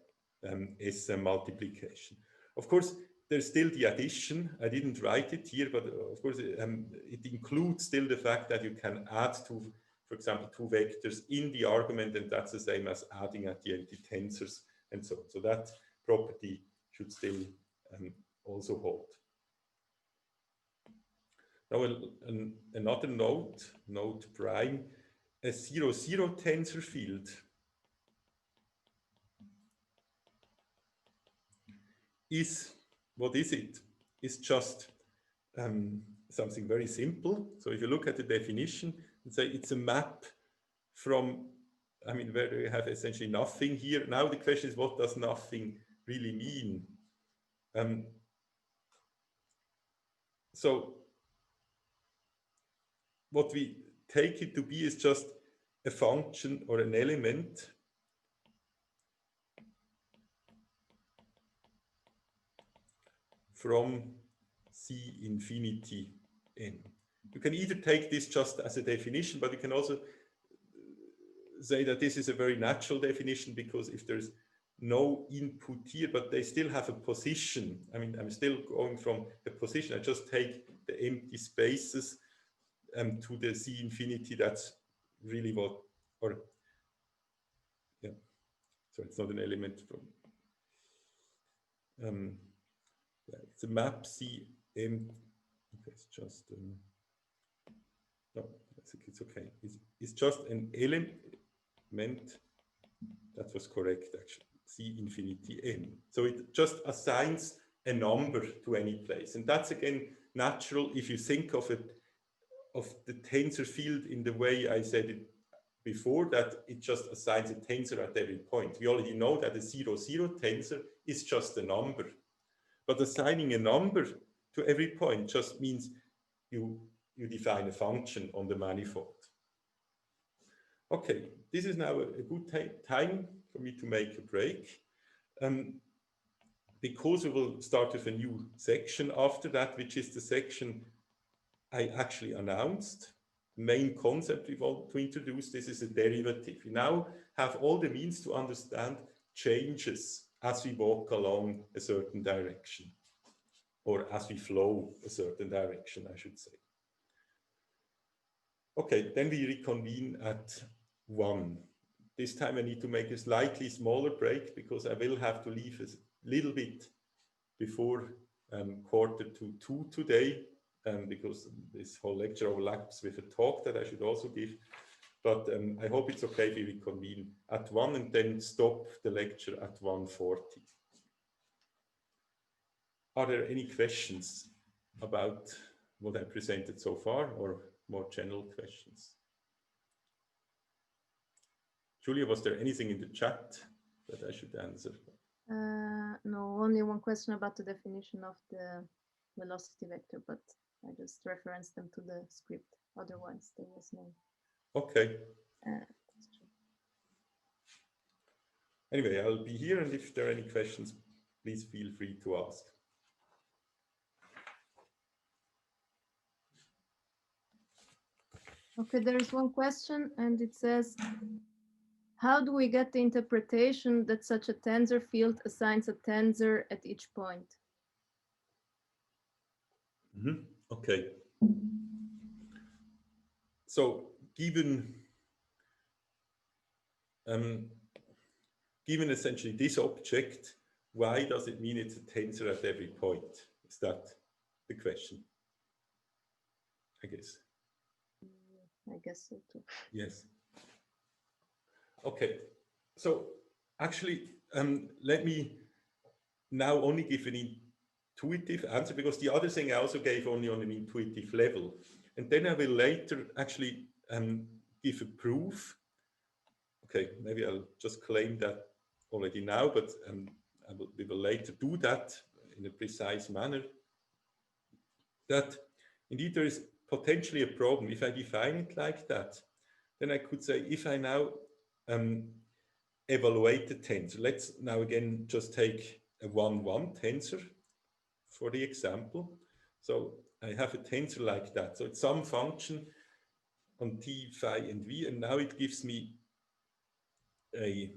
S multiplication. Of course, there's still the addition. I didn't write it here, but of course, it includes still the fact that you can add two, for example, two vectors in the argument, and that's the same as adding at the end the tensors and so on. So that property should still also hold. Now, another note prime, a 0,0 tensor field is, what is it? It's just something very simple. So if you look at the definition and say it's a map from, I mean, where you have essentially nothing here. Now the question is, what does nothing really mean? So what we take it to be is just a function or an element from C infinity n. You can either take this just as a definition, but you can also say that this is a very natural definition, because if there's no input here, but they still have a position. I mean, I'm still going from the position. I just take the empty spaces to the C infinity. That's really what, or yeah, so it's not an element from, yeah, it's a map C M. Okay, it's just, no, I think it's okay. It's just an element, that was correct actually, C infinity n. So it just assigns a number to any place. And that's again natural if you think of it, of the tensor field in the way I said it before, that it just assigns a tensor at every point. We already know that a 0,0 tensor is just a number. But assigning a number to every point just means you define a function on the manifold. Okay, this is now a good time for me to make a break. Because we will start with a new section after that, which is the section I actually announced. The main concept we want to introduce, this is a derivative. We now have all the means to understand changes as we walk along a certain direction, or as we flow a certain direction, I should say. Okay, then we reconvene at 1. This time I need to make a slightly smaller break, because I will have to leave a little bit before 1:45 today, because this whole lecture overlaps with a talk that I should also give. But I hope it's okay if we reconvene at 1 and then stop the lecture at 1:40. Are there any questions about what I presented so far, or more general questions? Julia, was there anything in the chat that I should answer? No, only one question about the definition of the velocity vector, but I just referenced them to the script. Otherwise, there was no. Okay. Anyway, I'll be here, and if there are any questions, please feel free to ask. Okay, there is one question, and it says, how do we get the interpretation that such a tensor field assigns a tensor at each point? Okay. So given essentially this object, why does it mean it's a tensor at every point? Is that the question? I guess. I guess so too. Yes. Okay. So actually, let me now only give an intuitive answer, because the other thing I also gave only on an intuitive level. And then I will later actually give a proof. Okay, maybe I'll just claim that already now, but we will later do that in a precise manner. That indeed there is potentially a problem. If I define it like that, then I could say, if I now evaluate the tensor, let's now again just take a 1-1 tensor for the example. So I have a tensor like that. So it's some function on t, phi, and v, and now it gives me a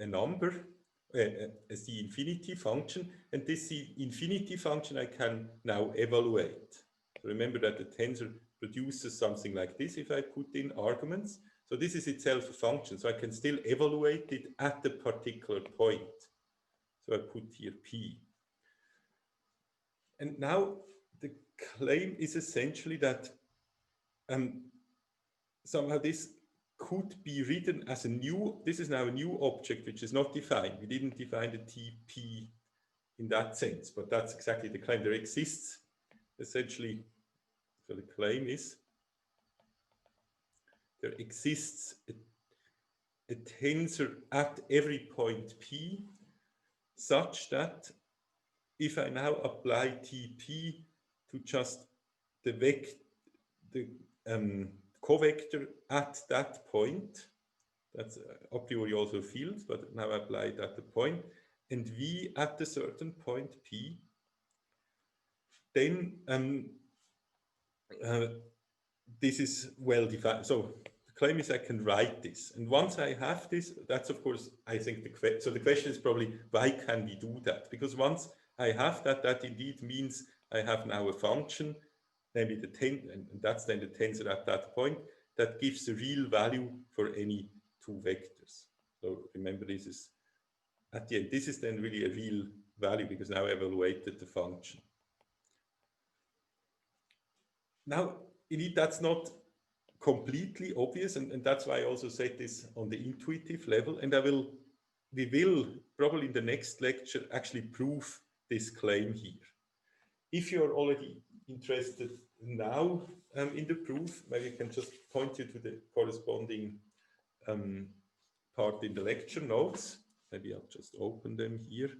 number, a C infinity function, and this C infinity function I can now evaluate. So remember that the tensor produces something like this if I put in arguments. So this is itself a function, so I can still evaluate it at the particular point. So I put here P. And now the claim is essentially that somehow this could be written as a new, this is now a new object which is not defined. We didn't define the TP in that sense, but that's exactly the claim. There exists essentially, so the claim is, there exists a tensor at every point P such that if I now apply TP to just the covector at that point, that's a priori also a field, but now I apply it at the point, and V at a certain point P, then this is well defined. So the claim is I can write this. And once I have this, that's of course, I think so the question is probably, why can we do that? Because once I have that, that indeed means I have now a function, namely the tensor, and that's then the tensor at that point, that gives a real value for any two vectors. So remember, this is at the end, this is then really a real value because now I evaluated the function. Now, indeed, that's not completely obvious, and that's why I also said this on the intuitive level, and we will probably in the next lecture actually prove this claim here. If you're already interested now in the proof, maybe I can just point you to the corresponding part in the lecture notes. Maybe I'll just open them here.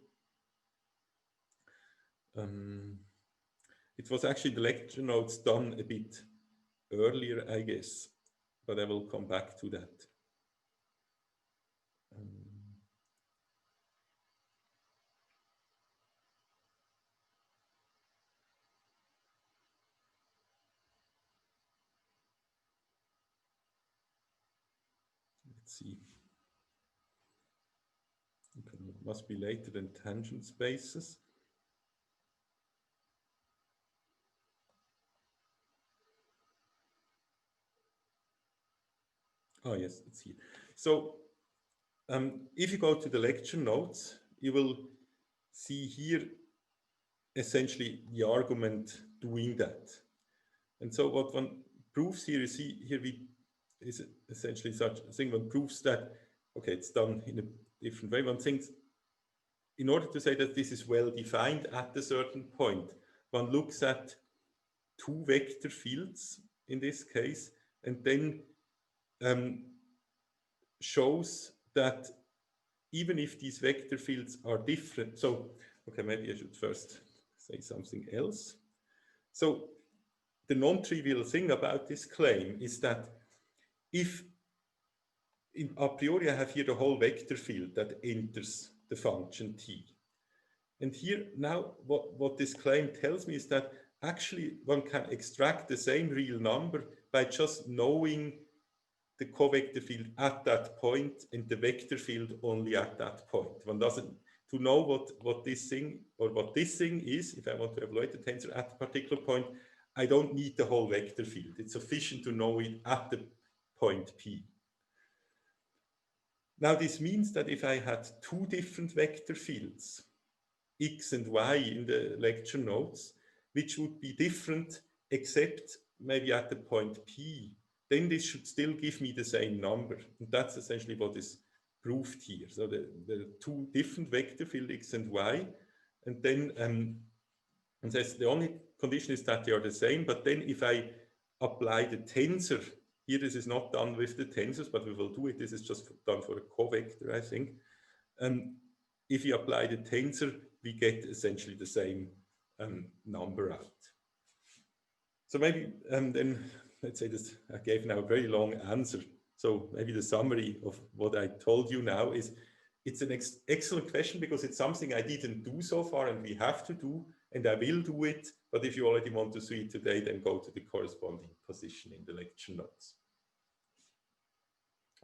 It was actually the lecture notes done a bit earlier, I guess, but I will come back to that. Let's see. Okay, it must be later than tangent spaces. Oh, yes, it's here. So if you go to the lecture notes, you will see here essentially the argument doing that. And so what one proves here is is essentially such a thing. One proves that, okay, it's done in a different way. One thinks, in order to say that this is well defined at a certain point, one looks at two vector fields in this case, and then shows that even if these vector fields are different, so, okay, maybe I should first say something else. So the non-trivial thing about this claim is that if a priori, I have here the whole vector field that enters the function t. And here now, what this claim tells me is that actually one can extract the same real number by just knowing the covector field at that point and the vector field only at that point. One doesn't, to know what this thing or what this thing is, if I want to evaluate the tensor at a particular point, I don't need the whole vector field. It's sufficient to know it at the point P. Now this means that if I had two different vector fields, X and Y in the lecture notes, which would be different except maybe at the point P, then this should still give me the same number. And that's essentially what is proved here. So the two different vector field X and Y, and then and says the only condition is that they are the same, but then if I apply the tensor, here this is not done with the tensors, but we will do it, this is just done for a covector, I think. If you apply the tensor, we get essentially the same number out. So maybe then, let's say this, I gave now a very long answer. So maybe the summary of what I told you now is, it's an excellent question because it's something I didn't do so far and we have to do, and I will do it. But if you already want to see it today, then go to the corresponding position in the lecture notes.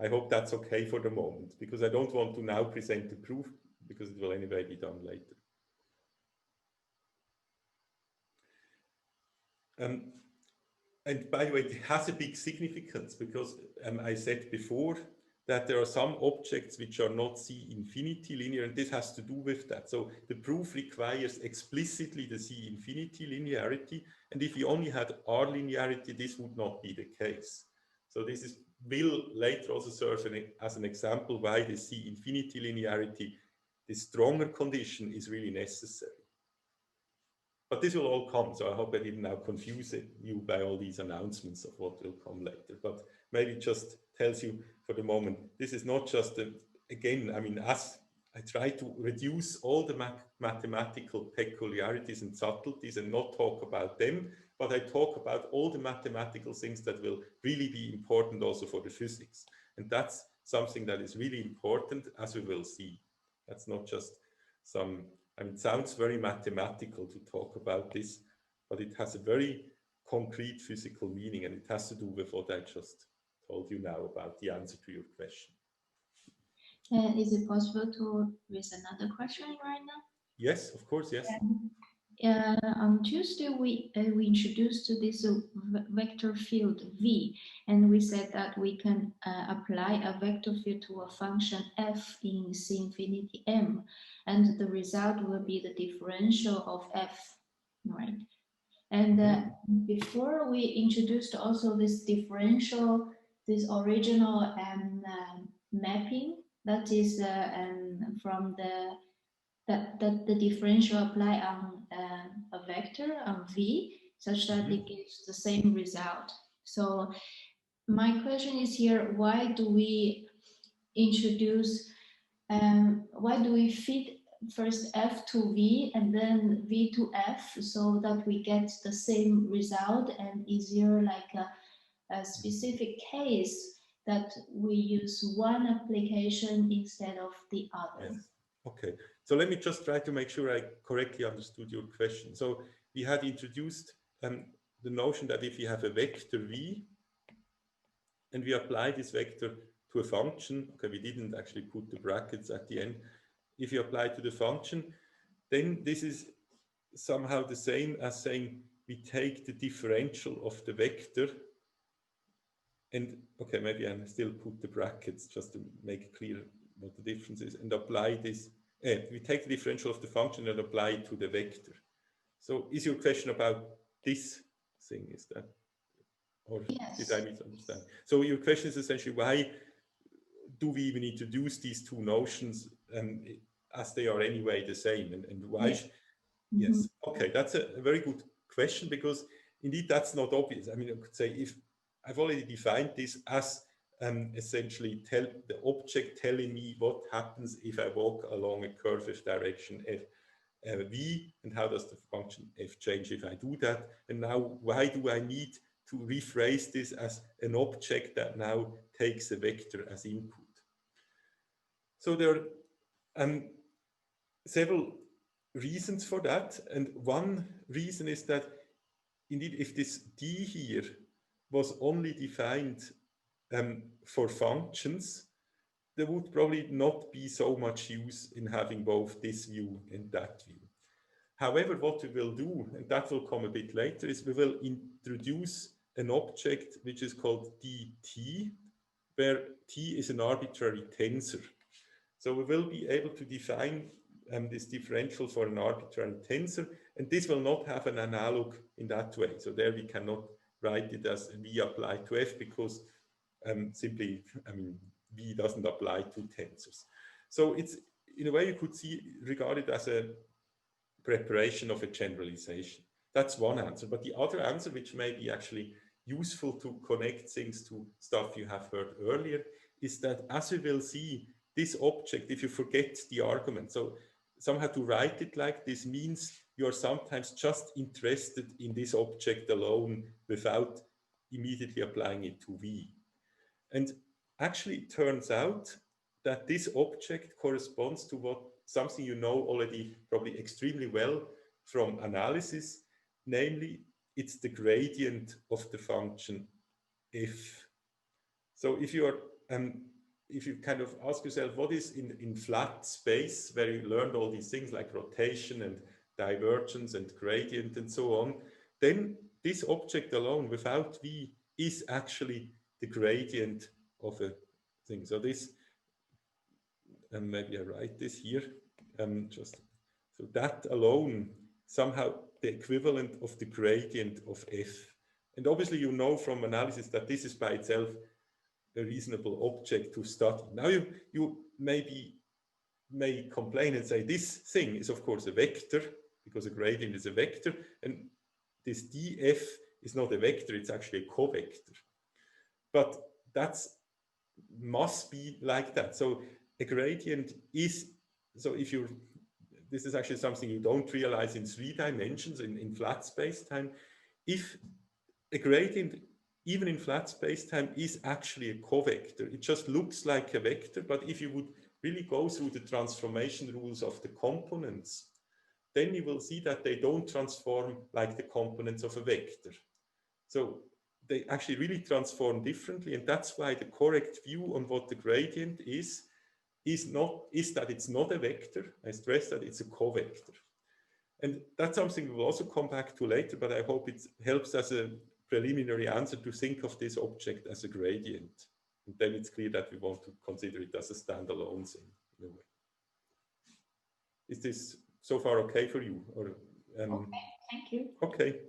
I hope that's okay for the moment, because I don't want to now present the proof, because it will anyway be done later. And by the way, it has a big significance because I said before that there are some objects which are not C-infinity linear, and this has to do with that. So the proof requires explicitly the C-infinity linearity, and if you only had R linearity, this would not be the case. So this will later also serve as an example why the C-infinity linearity, the stronger condition, is really necessary. But this will all come, so I hope I didn't now confuse you by all these announcements of what will come later. But maybe it just tells you for the moment, this is not just, again, I mean, as I try to reduce all the mathematical peculiarities and subtleties and not talk about them, but I talk about all the mathematical things that will really be important also for the physics. And that's something that is really important, as we will see. That's not just some, I mean, it sounds very mathematical to talk about this, but it has a very concrete physical meaning, and it has to do with what I just told you now about the answer to your question. Is it possible to raise another question right now? Yes, of course, yes. On Tuesday, we introduced this vector field V, and we said that we can apply a vector field to a function f in C infinity M, and the result will be the differential of f, right? And before we introduced also this differential, this original mapping, that is from the differential apply on a vector on V, such that it gives the same result. So my question is here, why do we introduce, why do we feed first F to V and then V to F so that we get the same result? And is there like a specific case that we use one application instead of the other? Yes. Okay, so let me just try to make sure I correctly understood your question. So we had introduced the notion that if you have a vector V and we apply this vector to a function, okay, we didn't actually put the brackets at the end. If you apply to the function, then this is somehow the same as saying we take the differential of the vector and, okay, maybe I still put the brackets just to make clear what the difference is, and apply this. We take the differential of the function and apply it to the vector. So is your question about this thing, is that? Or yes. Did I misunderstand? So your question is essentially, why do we even introduce these two notions as they are anyway the same? And why? Yes. Yes. Okay, that's a very good question, because indeed that's not obvious. I mean, I could say, if I've already defined this as essentially the object telling me what happens if I walk along a curve with direction v, and how does the function f change if I do that. And now, why do I need to rephrase this as an object that now takes a vector as input. So there are several reasons for that. And one reason is that indeed, if this D here was only defined for functions, there would probably not be so much use in having both this view and that view. However, what we will do, and that will come a bit later, is we will introduce an object which is called dt, where t is an arbitrary tensor. So we will be able to define this differential for an arbitrary tensor, and this will not have an analog in that way. So there we cannot write it as v applied to f, because simply, v doesn't apply to tensors. So it's, in a way, you could regard it as a preparation of a generalization. That's one answer. But the other answer, which may be actually useful to connect things to stuff you have heard earlier, is that, as we will see, this object, if you forget the argument, so somehow to write it like this means you're sometimes just interested in this object alone without immediately applying it to V. And actually it turns out that this object corresponds to something you know already probably extremely well from analysis, namely it's the gradient of the function f. So if you kind of ask yourself what is in flat space, where you learned all these things like rotation and divergence and gradient and so on, then this object alone without V is actually the gradient of a thing. So this, and maybe I write this here, so that alone somehow the equivalent of the gradient of f. And obviously you know from analysis that this is by itself a reasonable object to study. Now you may complain and say this thing is of course a vector, because a gradient is a vector, and this df is not a vector, it's actually a covector. But that's must be like that. So a gradient is, so if you, this is actually something you don't realize in 3 dimensions in flat space-time. If a gradient, even in flat space-time, is actually a covector, it just looks like a vector, but if you would really go through the transformation rules of the components, then you will see that they don't transform like the components of a vector. So they actually really transform differently, and that's why the correct view on what the gradient is that it's not a vector. I stress that it's a covector. And that's something we'll also come back to later, but I hope it helps as a preliminary answer to think of this object as a gradient. And then it's clear that we want to consider it as a standalone thing in a way. Is this so far okay for you? Or, okay, thank you. Okay.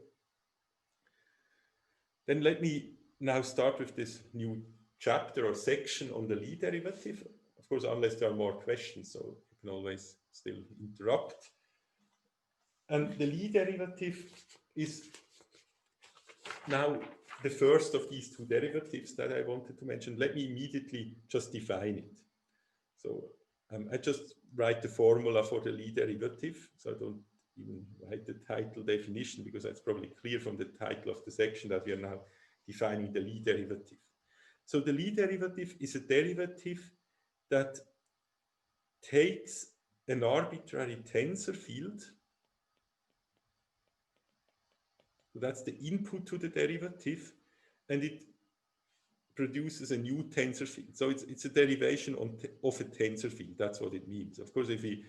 Then let me now start with this new chapter or section on the Lie derivative. Of course, unless there are more questions, so you can always still interrupt. And the Lie derivative is now the first of these 2 derivatives that I wanted to mention. Let me immediately just define it. So I just write the formula for the Lie derivative, so I don't even write the title definition, because that's probably clear from the title of the section that we are now defining the Lie derivative. So the Lie derivative is a derivative that takes an arbitrary tensor field. So that's the input to the derivative, and it produces a new tensor field. So it's a derivation of a tensor field. That's what it means. Of course, if we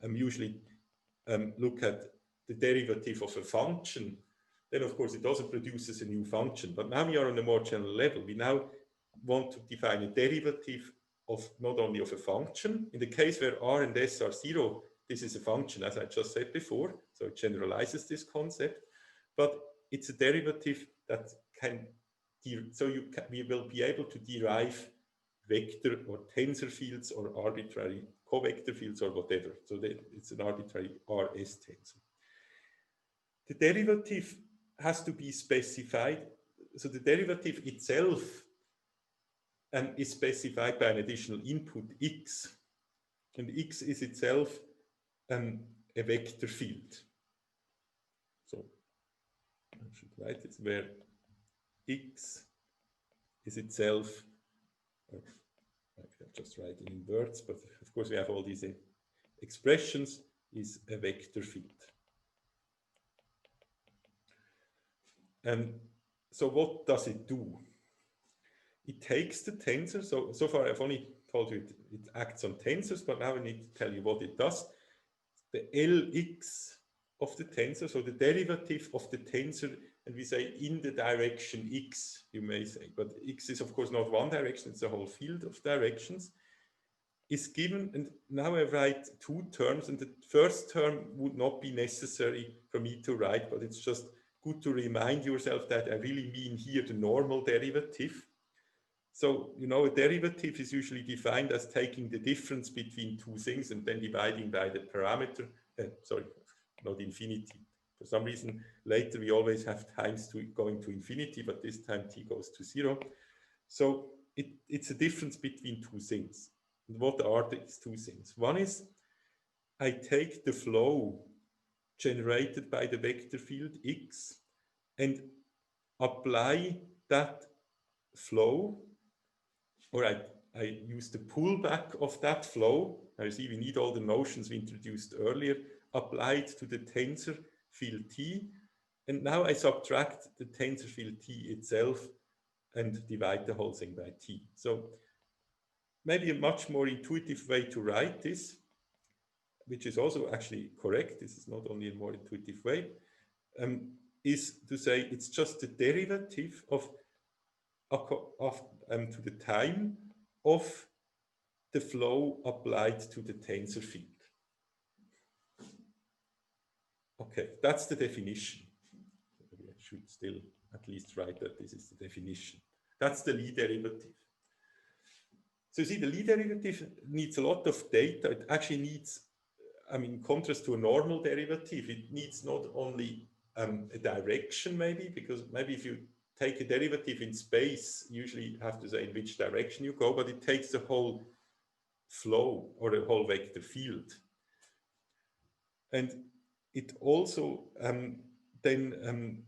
usually look at the derivative of a function, then of course it also produces a new function. But now we are on a more general level. We now want to define a derivative of not only of a function. In the case where r and s are 0, this is a function, as I just said before. So it generalizes this concept. But it's a derivative that can, we will be able to derive vector or tensor fields or arbitrary covector fields or whatever. So it's an arbitrary RS tensor. The derivative has to be specified. So the derivative itself is specified by an additional input x. And x is itself a vector field. So I should write it where x is itself, or I'll just write it in words, but of course we have all these expressions, is a vector field. And so what does it do? It takes the tensor, so far I've only told you it acts on tensors, but now I need to tell you what it does. The Lx of the tensor, so the derivative of the tensor, and we say in the direction x, you may say, but x is of course not one direction, it's a whole field of directions, is given, and now I write two terms, and the first term would not be necessary for me to write, but it's just good to remind yourself that I really mean here the normal derivative. So, you know, a derivative is usually defined as taking the difference between two things and then dividing by the parameter, sorry, not infinity. For some reason, later we always have times going to infinity, but this time t goes to 0. So it's a difference between two things. And what are these two things? One is I take the flow generated by the vector field x and apply that flow, or I use the pullback of that flow. Now you see we need all the notions we introduced earlier, applied to the tensor field t, and now I subtract the tensor field t itself and divide the whole thing by t. So maybe a much more intuitive way to write this, which is also actually correct, this is not only a more intuitive way, is to say it's just the derivative of to the time of the flow applied to the tensor field. Okay, that's the definition. Maybe I should still at least write that this is the definition. That's the Lie derivative. So you see, the Lie derivative needs a lot of data. It actually needs, I mean, in contrast to a normal derivative, it needs not only a direction maybe, because maybe if you take a derivative in space, usually you have to say in which direction you go, but it takes the whole flow or the whole vector field. And it also then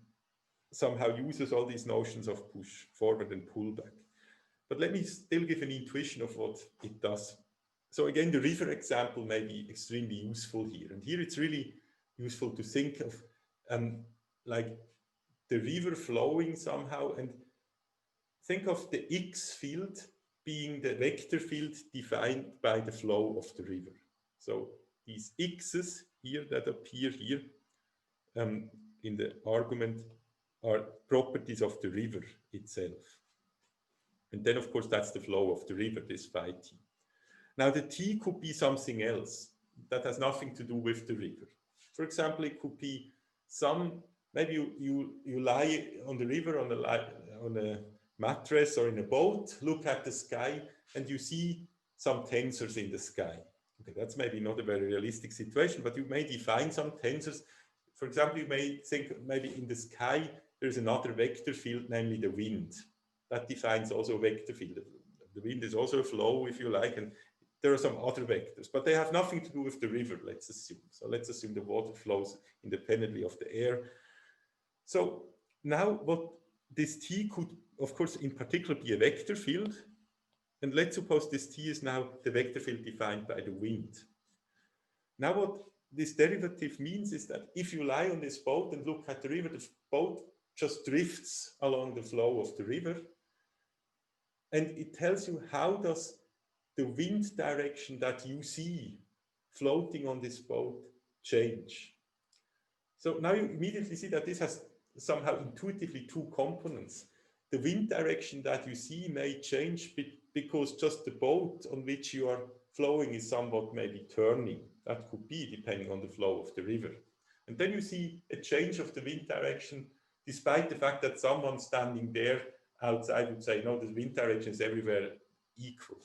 somehow uses all these notions of push forward and pull back. But let me still give an intuition of what it does. So again, the river example may be extremely useful here. And here it's really useful to think of like the river flowing somehow, and think of the x field being the vector field defined by the flow of the river. So these x's here that appear here in the argument are properties of the river itself. And then, of course, that's the flow of the river, this phi t. Now, the t could be something else that has nothing to do with the river. For example, it could be maybe you lie on the river on a mattress or in a boat, look at the sky, and you see some tensors in the sky. Okay, that's maybe not a very realistic situation, but you may define some tensors. For example, you may think maybe in the sky there's another vector field, namely the wind. That defines also a vector field. The wind is also a flow, if you like, and there are some other vectors, but they have nothing to do with the river, let's assume. So let's assume the water flows independently of the air. So now what this t could, of course, in particular be a vector field. And let's suppose this t is now the vector field defined by the wind. Now what this derivative means is that if you lie on this boat and look at the river, the boat just drifts along the flow of the river. And it tells you how does the wind direction that you see floating on this boat change. So now you immediately see that this has somehow intuitively two components. The wind direction that you see may change because just the boat on which you are flowing is somewhat maybe turning. That could be depending on the flow of the river. And then you see a change of the wind direction, despite the fact that someone standing there outside would say, no, the wind direction is everywhere equal.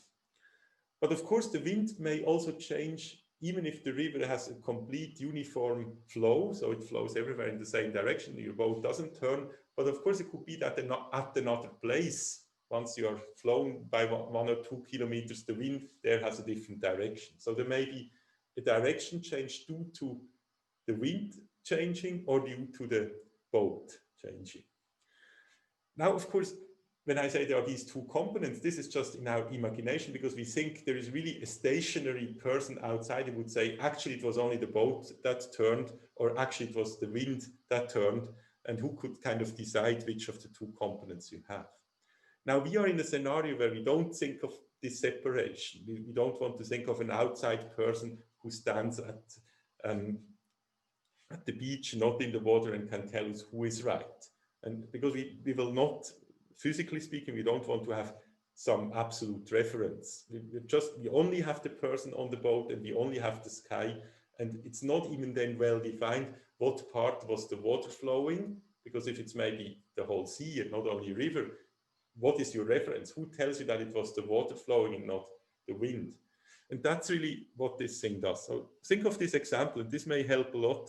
But of course, the wind may also change even if the river has a complete uniform flow, so it flows everywhere in the same direction, your boat doesn't turn. But of course, it could be that at another place, once you are flown by 1 or 2 kilometers, the wind there has a different direction. So there may be a direction change due to the wind changing or due to the boat changing. Now, of course, when I say there are these two components, this is just in our imagination, because we think there is really a stationary person outside who would say, actually, it was only the boat that turned, or actually it was the wind that turned, and who could kind of decide which of the two components you have. Now, we are in a scenario where we don't think of this separation. We don't want to think of an outside person who stands at the beach, not in the water, and can tell us who is right. And because we will not, physically speaking, we don't want to have some absolute reference. We only have the person on the boat, and we only have the sky. And it's not even then well defined what part was the water flowing, because if it's maybe the whole sea and not only river, what is your reference? Who tells you that it was the water flowing and not the wind? And that's really what this thing does. So think of this example, and this may help a lot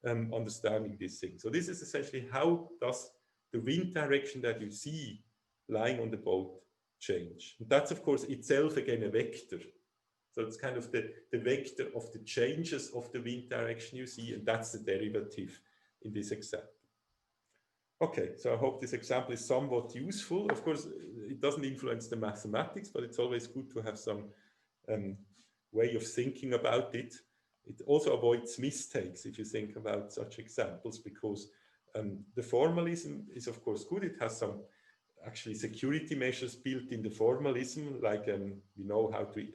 understanding this thing. So this is essentially how does the wind direction that you see lying on the boat change. And that's, of course, itself again a vector. So it's kind of the vector of the changes of the wind direction you see, and that's the derivative in this example. Okay, so I hope this example is somewhat useful. Of course, it doesn't influence the mathematics, but it's always good to have some way of thinking about it. It also avoids mistakes if you think about such examples, because the formalism is, of course, good. It has some actually security measures built in the formalism, like we know how to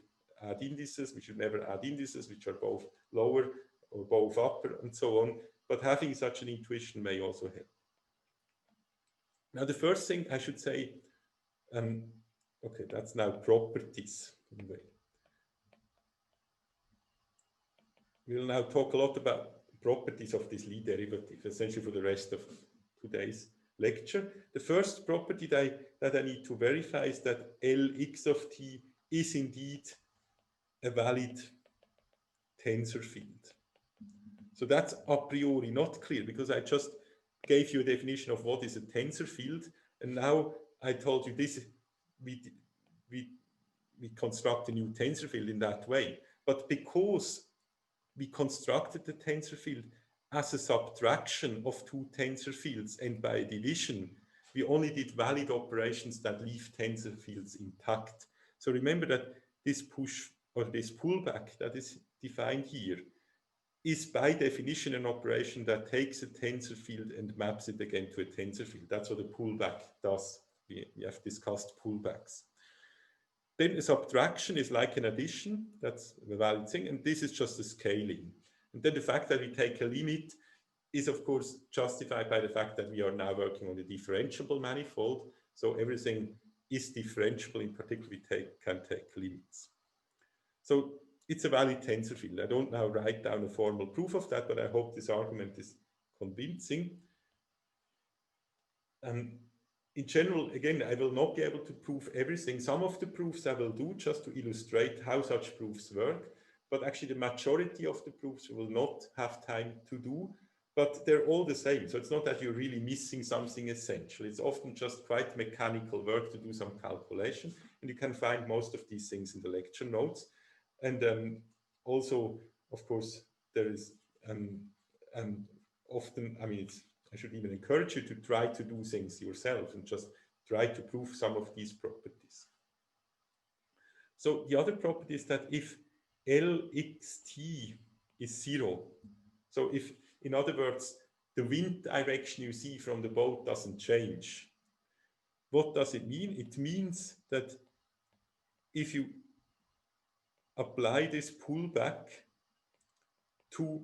add indices. We should never add indices which are both lower or both upper and so on. But having such an intuition may also help. Now, the first thing I should say, okay, that's now properties. We'll now talk a lot about properties of this Lie derivative, essentially for the rest of today's lecture. The first property that I need to verify is that Lx of t is indeed a valid tensor field. So that's a priori not clear, because I just gave you a definition of what is a tensor field, and now I told you this, we construct a new tensor field in that way. But because we constructed the tensor field as a subtraction of two tensor fields, and by division, we only did valid operations that leave tensor fields intact. So remember that this push or this pullback that is defined here is by definition an operation that takes a tensor field and maps it again to a tensor field. That's what a pullback does. We have discussed pullbacks. Then a subtraction is like an addition. That's a valid thing. And this is just a scaling. And then the fact that we take a limit is, of course, justified by the fact that we are now working on the differentiable manifold. So everything is differentiable. In particular, we can take limits. So it's a valid tensor field. I don't now write down a formal proof of that, but I hope this argument is convincing. In general, again, I will not be able to prove everything. Some of the proofs I will do just to illustrate how such proofs work, but actually the majority of the proofs we will not have time to do, but they're all the same. So it's not that you're really missing something essential. It's often just quite mechanical work to do some calculation, and you can find most of these things in the lecture notes. And also, of course, there is often, I mean, I should even encourage you to try to do things yourself and just try to prove some of these properties. So the other property is that if Lxt is 0, so if, in other words, the wind direction you see from the boat doesn't change, what does it mean? It means that if you apply this pullback to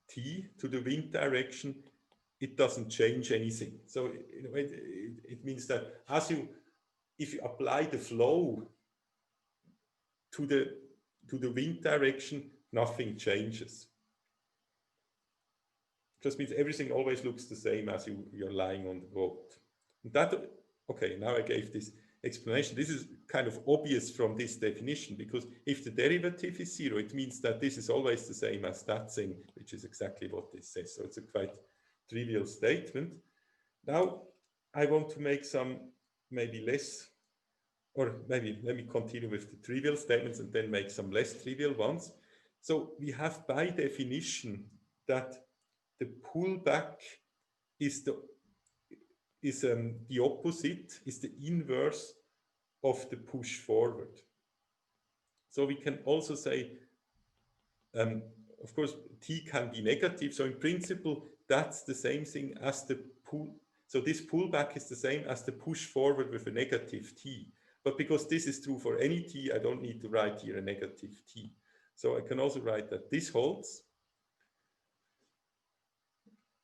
t, to the wind direction, it doesn't change anything. So in a way, it means that if you apply the flow to the wind direction, nothing changes. It just means everything always looks the same as you're lying on the boat. And that, okay, now I gave this explanation. This is kind of obvious from this definition, because if the derivative is 0, it means that this is always the same as that thing, which is exactly what this says. So it's a quite trivial statement. Now I want to make some maybe less, or maybe let me continue with the trivial statements and then make some less trivial ones. So we have by definition that the pullback is is the opposite, is the inverse of the push forward. So we can also say, of course, t can be negative. So in principle, that's the same thing as the pull. So this pullback is the same as the push forward with a negative t. But because this is true for any t, I don't need to write here a negative t. So I can also write that this holds.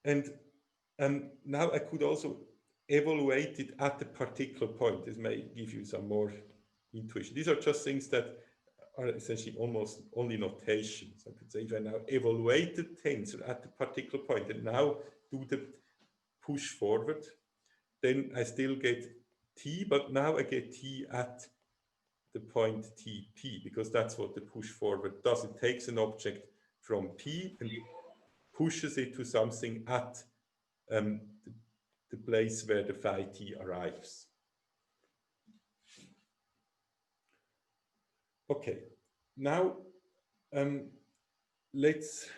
And now I could also evaluate it at a particular point. This may give you some more intuition. These are just things that are essentially almost only notations. I could say if I now evaluate the tensor at a particular point and now do the push forward, then I still get t, but now I get t at the point tp, because that's what the push forward does. It takes an object from p and pushes it to something at the place where the phi t arrives. Okay, now let's,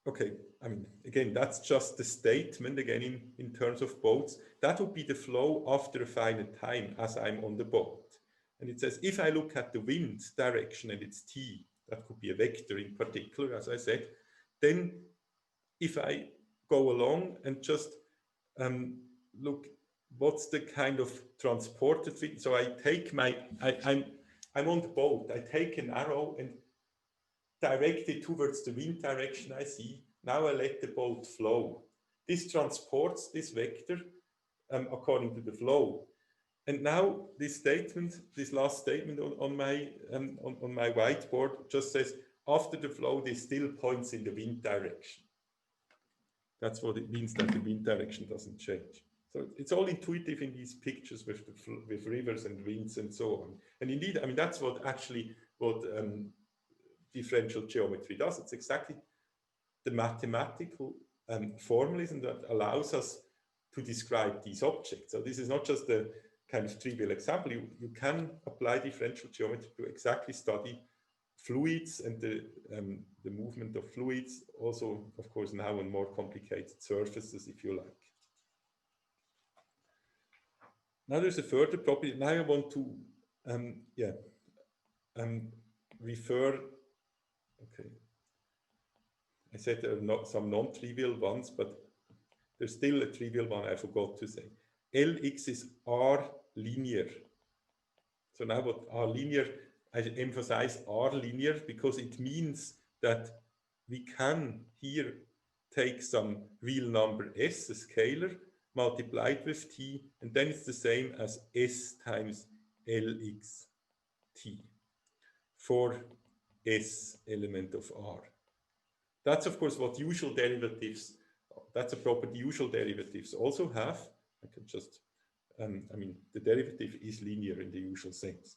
okay, I mean, again, that's just the statement, again, in terms of boats. That would be the flow after a finite time as I'm on the boat. And it says, if I look at the wind direction and it's t, that could be a vector in particular, as I said, then if I go along and just look, what's the kind of transported wind? So I take my, I'm on the boat, I take an arrow and direct it towards the wind direction I see. Now I let the boat flow. This transports this vector according to the flow. And now this statement, this last statement on my whiteboard just says, after the flow, this still points in the wind direction. That's what it means, that the wind direction doesn't change. So it's all intuitive in these pictures with rivers and winds and so on. And indeed, I mean, that's what actually what differential geometry does. It's exactly the mathematical formalism that allows us to describe these objects. So this is not just a kind of trivial example. You can apply differential geometry to exactly study fluids and the movement of fluids, also, of course, now on more complicated surfaces, if you like. Now there's a further property. Now I want to refer, okay. I said there are not some non-trivial ones, but there's still a trivial one I forgot to say. Lx is R linear. So now what R linear, I emphasize R linear because it means that we can here take some real number S, a scalar, multiply it with t, and then it's the same as S times Lx t for S element of R. That's of course what usual derivatives, that's a property usual derivatives also have. I can just, I mean, the derivative is linear in the usual sense.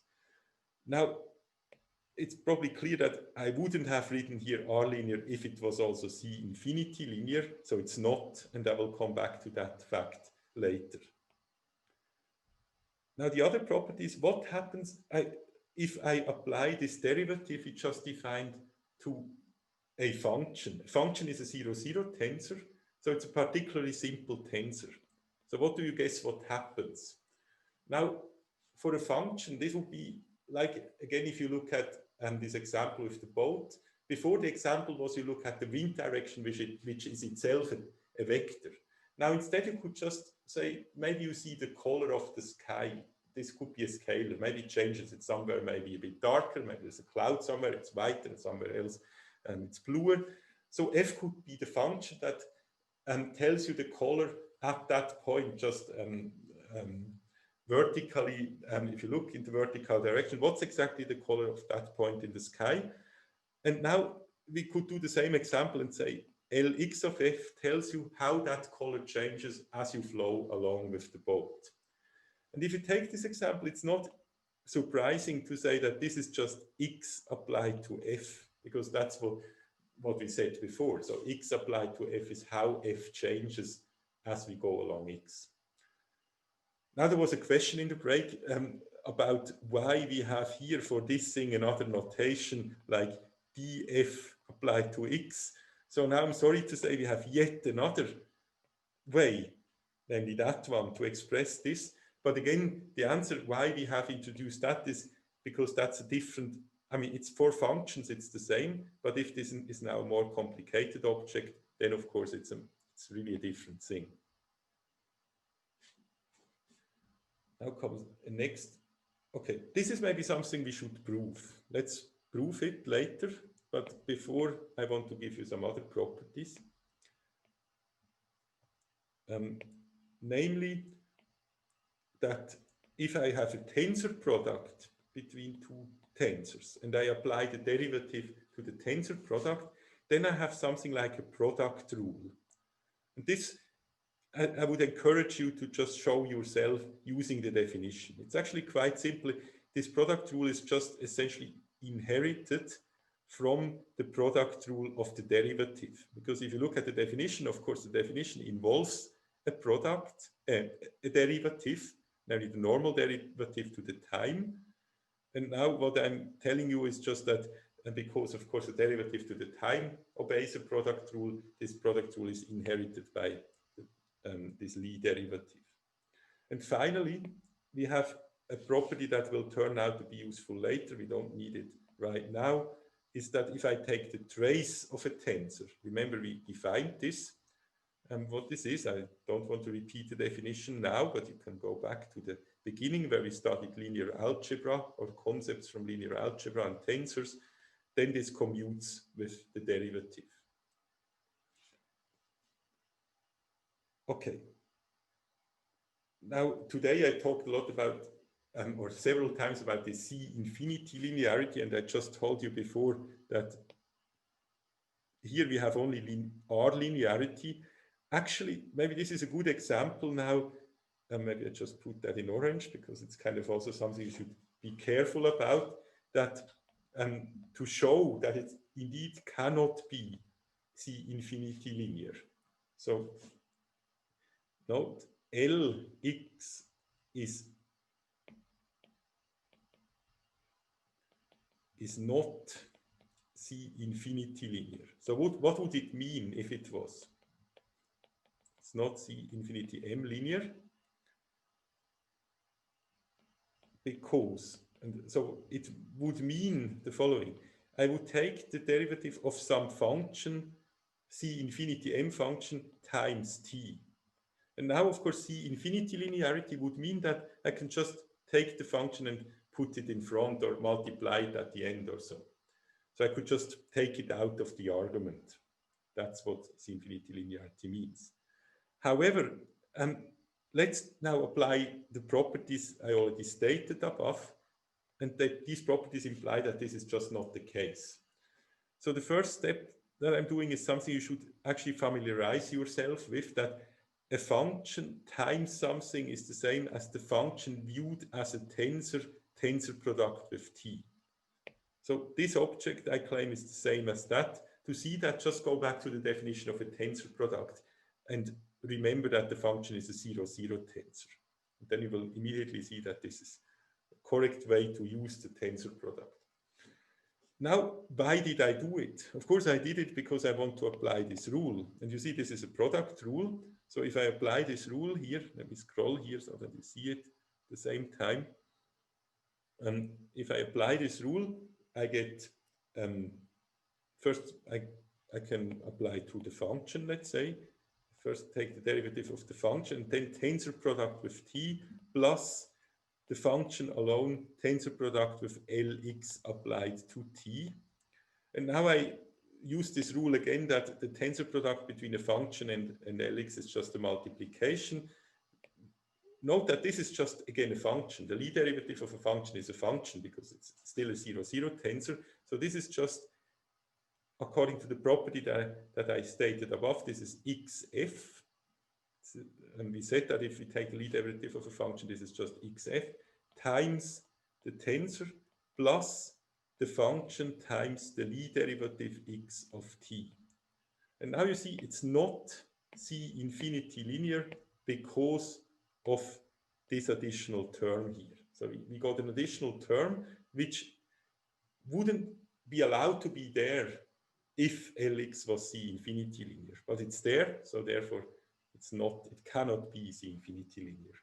Now, it's probably clear that I wouldn't have written here R linear if it was also C infinity linear, so it's not, and I will come back to that fact later. Now, the other property is what happens if I apply this derivative we just defined to a function. A function is a 0,0 tensor, so it's a particularly simple tensor. So what do you guess what happens? Now, for a function, this would be like, again, if you look at this example with the boat, before the example was you look at the wind direction, which is itself a vector. Now, instead, you could just say, maybe you see the color of the sky. This could be a scalar. Maybe it changes it somewhere, maybe a bit darker. Maybe there's a cloud somewhere, it's whiter, and somewhere else it's bluer. So f could be the function that tells you the color at that point, just vertically, if you look in the vertical direction, what's exactly the color of that point in the sky? And now we could do the same example and say Lx of f tells you how that color changes as you flow along with the boat. And if you take this example, it's not surprising to say that this is just x applied to f, because that's what we said before. So x applied to f is how f changes as we go along x. Now there was a question in the break about why we have here for this thing another notation like df applied to x. So now I'm sorry to say we have yet another way namely that one, to express this. But again, the answer why we have introduced that is because that's a different, I mean, it's for functions, it's the same, but if this is now a more complicated object, then of course it's really a different thing. Now comes the next. Okay, this is maybe something we should prove. Let's prove it later, but before I want to give you some other properties. Namely, that if I have a tensor product between two tensors and I apply the derivative to the tensor product, then I have something like a product rule. And this, I would encourage you to just show yourself using the definition. It's actually quite simple. This product rule is just essentially inherited from the product rule of the derivative. Because if you look at the definition, of course, the definition involves a product, a derivative, namely the normal derivative to the time. And now what I'm telling you is just that, and because of course the derivative to the time obeys a product rule, this product rule is inherited by this Lie derivative. And finally, we have a property that will turn out to be useful later, we don't need it right now, is that if I take the trace of a tensor, remember we defined this, what this is, I don't want to repeat the definition now, but you can go back to the beginning where we studied linear algebra or concepts from linear algebra and tensors, then this commutes with the derivative. Okay. Now, today I talked a lot about, or several times about the C infinity linearity, and I just told you before that here we have only R linearity. Actually, maybe this is a good example now, and maybe I just put that in orange because it's kind of also something you should be careful about, that to show that it indeed cannot be C infinity linear. So note Lx is not C infinity linear. So what would it mean if it was? It's not C infinity M linear, because, and so it would mean the following. I would take the derivative of some function, C infinity M function times t. And now, of course, C infinity linearity would mean that I can just take the function and put it in front or multiply it at the end or so. So I could just take it out of the argument. That's what C infinity linearity means. However, let's now apply the properties I already stated above, and that these properties imply that this is just not the case. So the first step that I'm doing is something you should actually familiarize yourself with, that a function times something is the same as the function viewed as a tensor product with t. So this object I claim is the same as that. To see that, just go back to the definition of a tensor product and remember that the function is a 0, 0 tensor. And then you will immediately see that this is a correct way to use the tensor product. Now, why did I do it? Of course, I did it because I want to apply this rule. And you see, this is a product rule. So if I apply this rule here, let me scroll here so that you see it at the same time. If I apply this rule, I get, first, I can apply to the function, let's say. First, take the derivative of the function, then tensor product with t plus the function alone, tensor product with Lx applied to t. And now I use this rule again that the tensor product between a function and Lx is just a multiplication. Note that this is just, again, a function. The Lie derivative of a function is a function because it's still a 0, 0 tensor. So this is just, according to the property that I stated above, this is xf. And we said that if we take the Lie derivative of a function, this is just xf times the tensor plus the function times the Lie derivative x of t. And now you see it's not C infinity linear because of this additional term here. So we got an additional term which wouldn't be allowed to be there if Lx was C infinity linear, but it's there, so therefore It's not, it cannot be the infinity linear.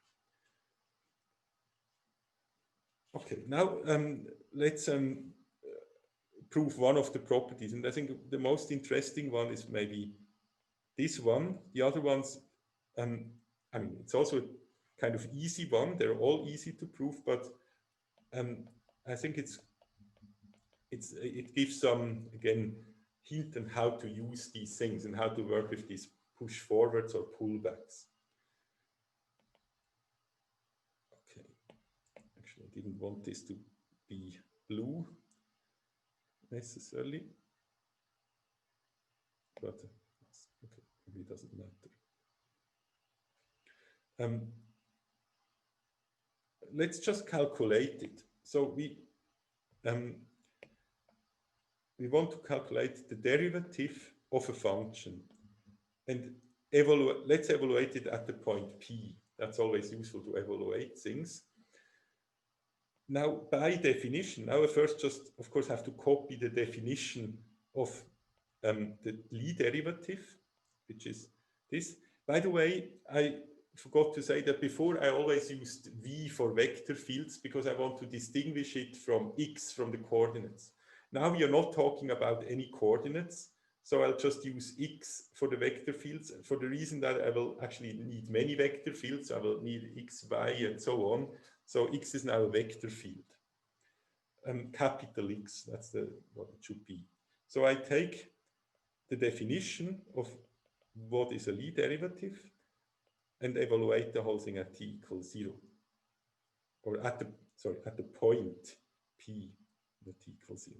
Okay, now let's prove one of the properties. And I think the most interesting one is maybe this one. The other ones, I mean, it's also a kind of easy one. They're all easy to prove, but I think it gives some, again, hint on how to use these things and how to work with these push forwards or pullbacks. Okay, actually, I didn't want this to be blue necessarily, but okay, maybe it doesn't matter. Let's just calculate it. So we want to calculate the derivative of a function and let's evaluate it at the point P. That's always useful to evaluate things. Now, by definition, now I first just, of course, have to copy the definition of the Lie derivative, which is this. By the way, I forgot to say that before I always used V for vector fields because I want to distinguish it from X, from the coordinates. Now we are not talking about any coordinates, so I'll just use X for the vector fields for the reason that I will actually need many vector fields. I will need X, Y, and so on. So X is now a vector field. Capital X, that's what it should be. So I take the definition of what is a Lie derivative and evaluate the whole thing at t equals 0. Or at the point P at t equals 0.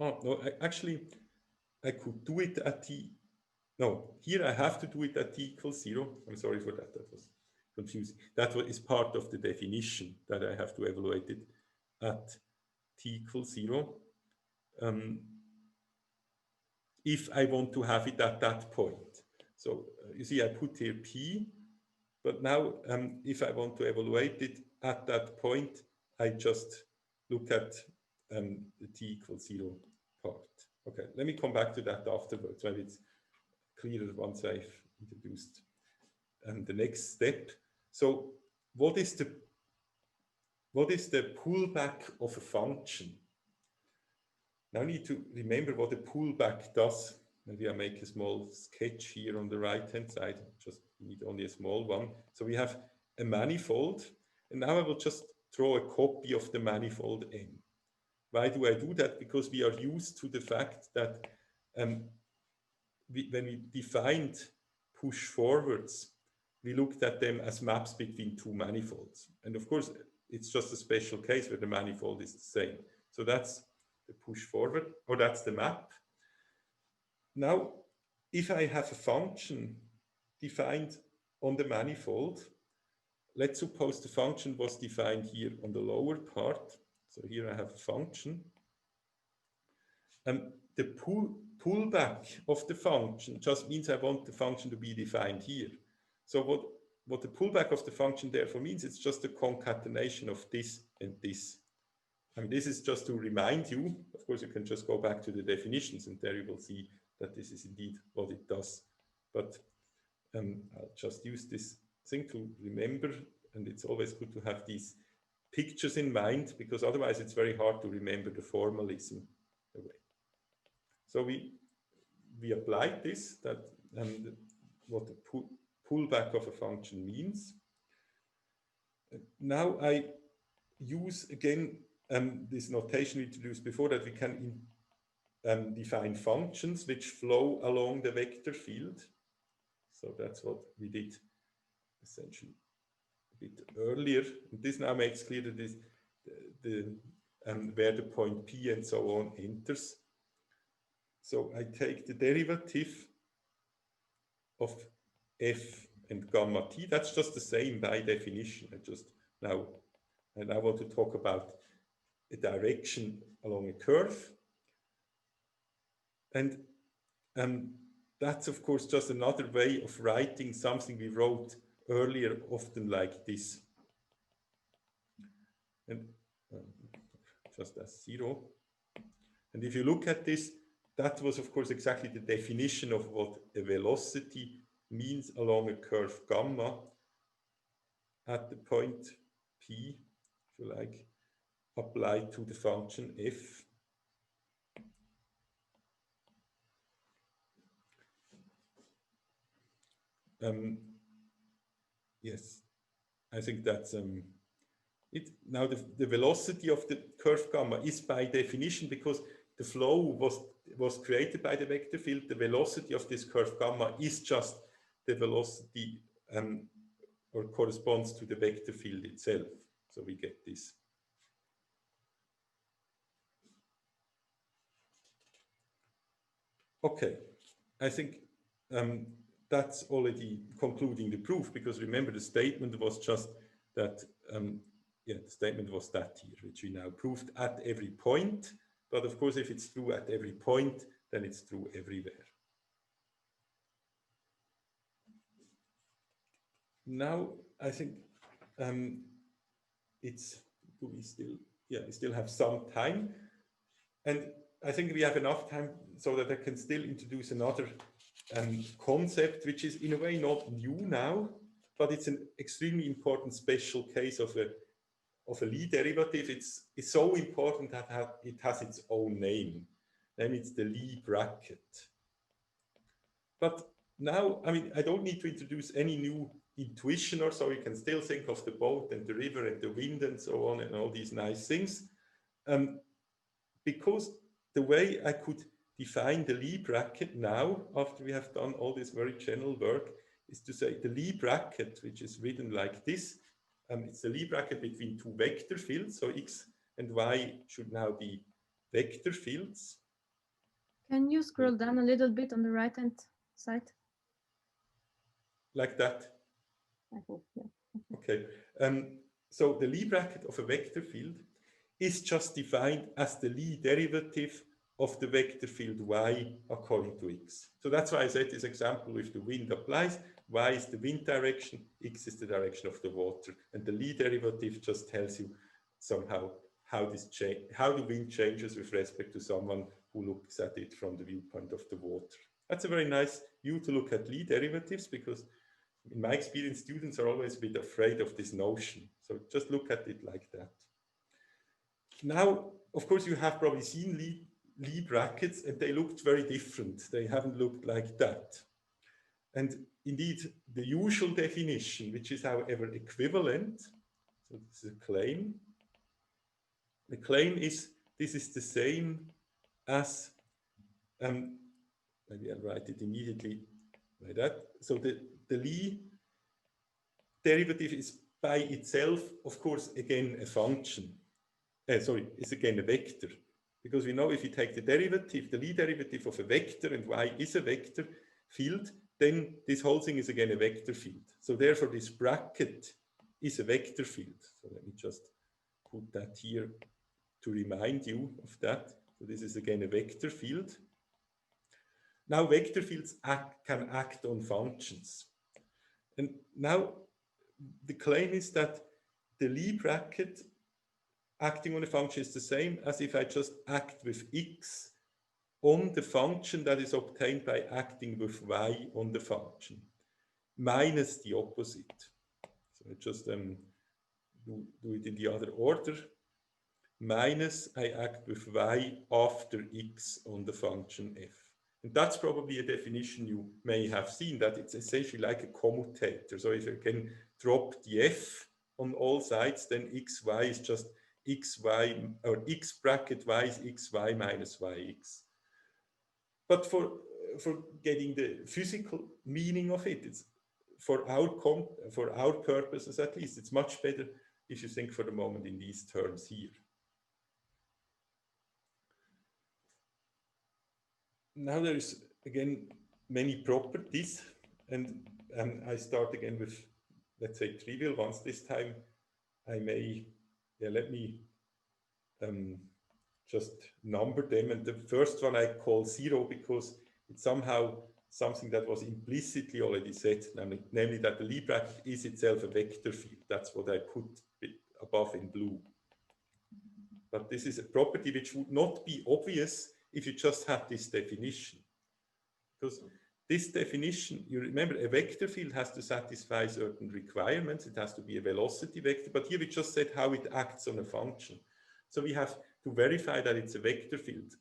Oh, no, actually, I could do it at t. No, here I have to do it at t equals 0. I'm sorry for that. That was confusing. That is part of the definition that I have to evaluate it at t equals 0. If I want to have it at that point. So you see, I put here P, but now if I want to evaluate it at that point, I just look at the t equals 0 part. Okay, let me come back to that afterwards. Maybe it's clearer once I've introduced the next step. So what is the pullback of a function? Now I need to remember what a pullback does. Maybe I make a small sketch here on the right-hand side. Just need only a small one. So we have a manifold, and now I will just draw a copy of the manifold N. Why do I do that? Because we are used to the fact that when we defined push forwards, we looked at them as maps between two manifolds. And of course, it's just a special case where the manifold is the same. So that's the push forward, or that's the map. Now, if I have a function defined on the manifold, let's suppose the function was defined here on the lower part. So here I have a function. And the pullback of the function just means I want the function to be defined here. So what the pullback of the function therefore means, it's just a concatenation of this and this. I mean, this is just to remind you. Of course, you can just go back to the definitions and there you will see that this is indeed what it does. But I'll just use this thing to remember, and it's always good to have these pictures in mind because otherwise it's very hard to remember the formalism away. So we applied this, that what the pullback of a function means. Now I use again this notation we introduced before, that we can define functions which flow along the vector field. So that's what we did essentially a bit earlier. And this now makes clear that this, where the point P and so on enters. So I take the derivative of f and gamma t. That's just the same by definition. I now want to talk about a direction along a curve. And that's, of course, just another way of writing something we wrote earlier, often like this. And just as 0. And if you look at this, that was, of course, exactly the definition of what a velocity means along a curve gamma at the point P, if you like, applied to the function f. Yes, I think that's it. Now the velocity of the curve gamma is by definition, because the flow was created by the vector field. The velocity of this curve gamma is just the velocity or corresponds to the vector field itself. So we get this. Okay, I think that's already concluding the proof, because remember the statement was just that, yeah, the statement was that here, which we now proved at every point. But of course, if it's true at every point, then it's true everywhere. Now, I think we still have some time. And I think we have enough time so that I can still introduce another concept, which is in a way not new now, but it's an extremely important special case of a Lie derivative. It's so important that it has its own name. Then it's the Lie bracket. But now, I mean, I don't need to introduce any new intuition or so. You can still think of the boat and the river and the wind and so on and all these nice things. Because the way I could define the Lie bracket now, after we have done all this very general work, is to say the Lie bracket, which is written like this, it's the Lie bracket between two vector fields, so x and y should now be vector fields. Can you scroll down a little bit on the right-hand side? Like that? I hope, yeah. Okay. So the Lie bracket of a vector field is just defined as the Lie derivative of the vector field y according to x. So that's why I said this example with the wind applies. Y is the wind direction, x is the direction of the water. And the Lie derivative just tells you somehow how the wind changes with respect to someone who looks at it from the viewpoint of the water. That's a very nice view to look at Lie derivatives, because in my experience, students are always a bit afraid of this notion. So just look at it like that. Now, of course, you have probably seen Lie brackets, and they looked very different. They haven't looked like that. And indeed, the usual definition, which is however equivalent, so this is a claim. The claim is this is the same as, maybe I'll write it immediately like that. So the Lie derivative is by itself, of course, again a function. It's again a vector. Because we know if you take the derivative, the Lie derivative of a vector, and y is a vector field, then this whole thing is again a vector field. So therefore, this bracket is a vector field. So let me just put that here to remind you of that. So this is again a vector field. Now, vector fields can act on functions. And now, the claim is that the Lie bracket acting on a function is the same as if I just act with x on the function that is obtained by acting with y on the function, minus the opposite. So I just do it in the other order. Minus I act with y after x on the function f. And that's probably a definition you may have seen, that it's essentially like a commutator. So if I can drop the f on all sides, then xy is just xy, or x bracket y is xy minus yx. But for getting the physical meaning of it, it's for our purposes at least, it's much better if you think for the moment in these terms here. Now there's again many properties, and I start again with, let's say, trivial ones. This time I may, let me just number them. And the first one I call 0 because it's somehow something that was implicitly already said, namely that the Lie bracket is itself a vector field. That's what I put above in blue. But this is a property which would not be obvious if you just had this definition. Because this definition, you remember, a vector field has to satisfy certain requirements. It has to be a velocity vector, but here we just said how it acts on a function. So we have to verify that it's a vector field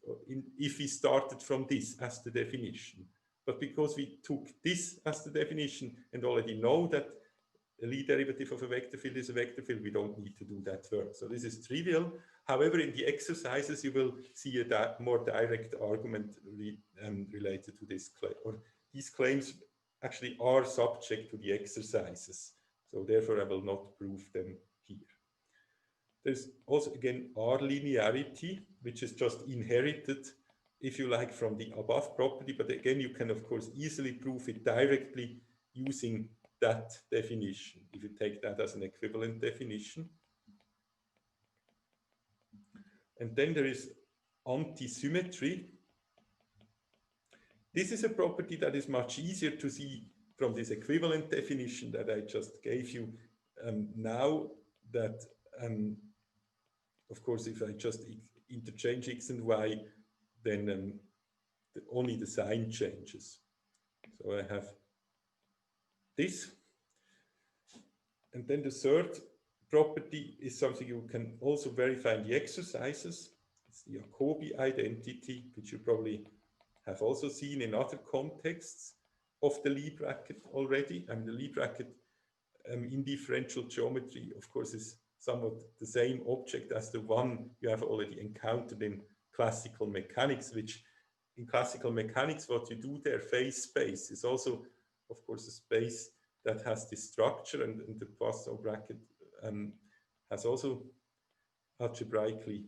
if we started from this as the definition. But because we took this as the definition and already know that a Lie derivative of a vector field is a vector field, we don't need to do that work. So this is trivial. However, in the exercises, you will see a more direct argument related to this claim. Or these claims actually are subject to the exercises. So therefore, I will not prove them here. There's also, again, R linearity, which is just inherited, if you like, from the above property. But again, you can, of course, easily prove it directly using that definition, if you take that as an equivalent definition. And then there is anti-symmetry. This is a property that is much easier to see from this equivalent definition that I just gave you. Now that, of course, if I just interchange x and y, then only the sign changes. So I have this. And then the third property is something you can also verify in the exercises. It's the Jacobi identity, which you probably have also seen in other contexts of the Lie bracket already. And the Lie bracket in differential geometry, of course, is somewhat the same object as the one you have already encountered in classical mechanics, which in classical mechanics, what you do there, phase space, is also, of course, a space that has this structure, and the Poisson bracket has also algebraically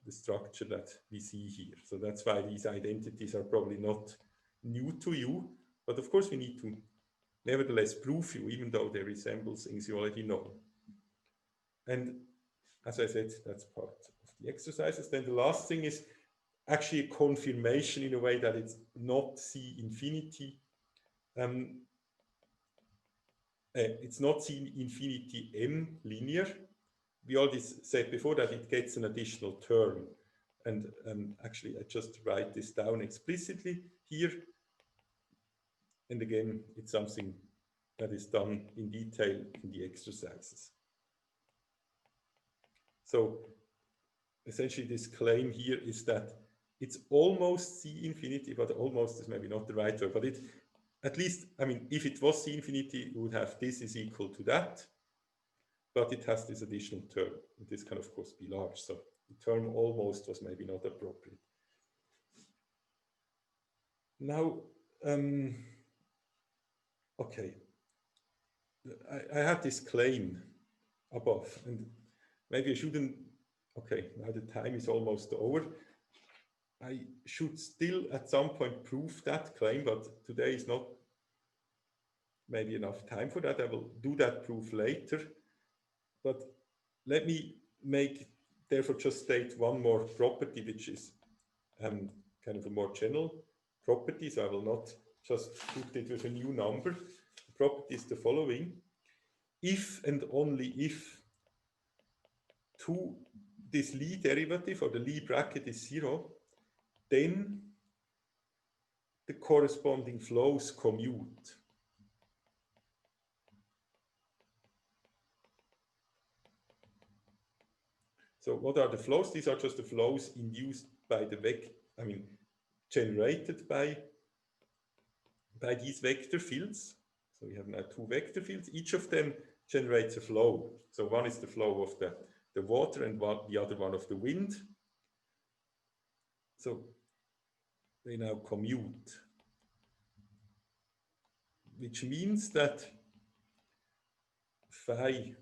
the structure that we see here. So that's why these identities are probably not new to you, but of course we need to nevertheless prove you, even though they resemble things you already know. And as I said, that's part of the exercises. Then the last thing is actually a confirmation in a way that it's not C infinity. It's not C infinity M linear. We already said before that it gets an additional term. And actually, I just write this down explicitly here. And again, it's something that is done in detail in the exercises. So essentially, this claim here is that it's almost C infinity, but almost is maybe not the right word. But it, at least, I mean, if it was C infinity, you would have this is equal to that. But it has this additional term. This can, of course, be large. So the term almost was maybe not appropriate. Now, okay. I had this claim above, and maybe I shouldn't, okay, now the time is almost over. I should still at some point prove that claim, but today is not maybe enough time for that. I will do that proof later. But let me therefore just state one more property, which is kind of a more general property. So I will not just put it with a new number. The property is the following. If and only if this Lie derivative or the Lie bracket is 0, then the corresponding flows commute. So what are the flows? These are just the flows induced by the generated by these vector fields. So we have now two vector fields. Each of them generates a flow. So one is the flow of the water and the other one of the wind. So they now commute, which means that phi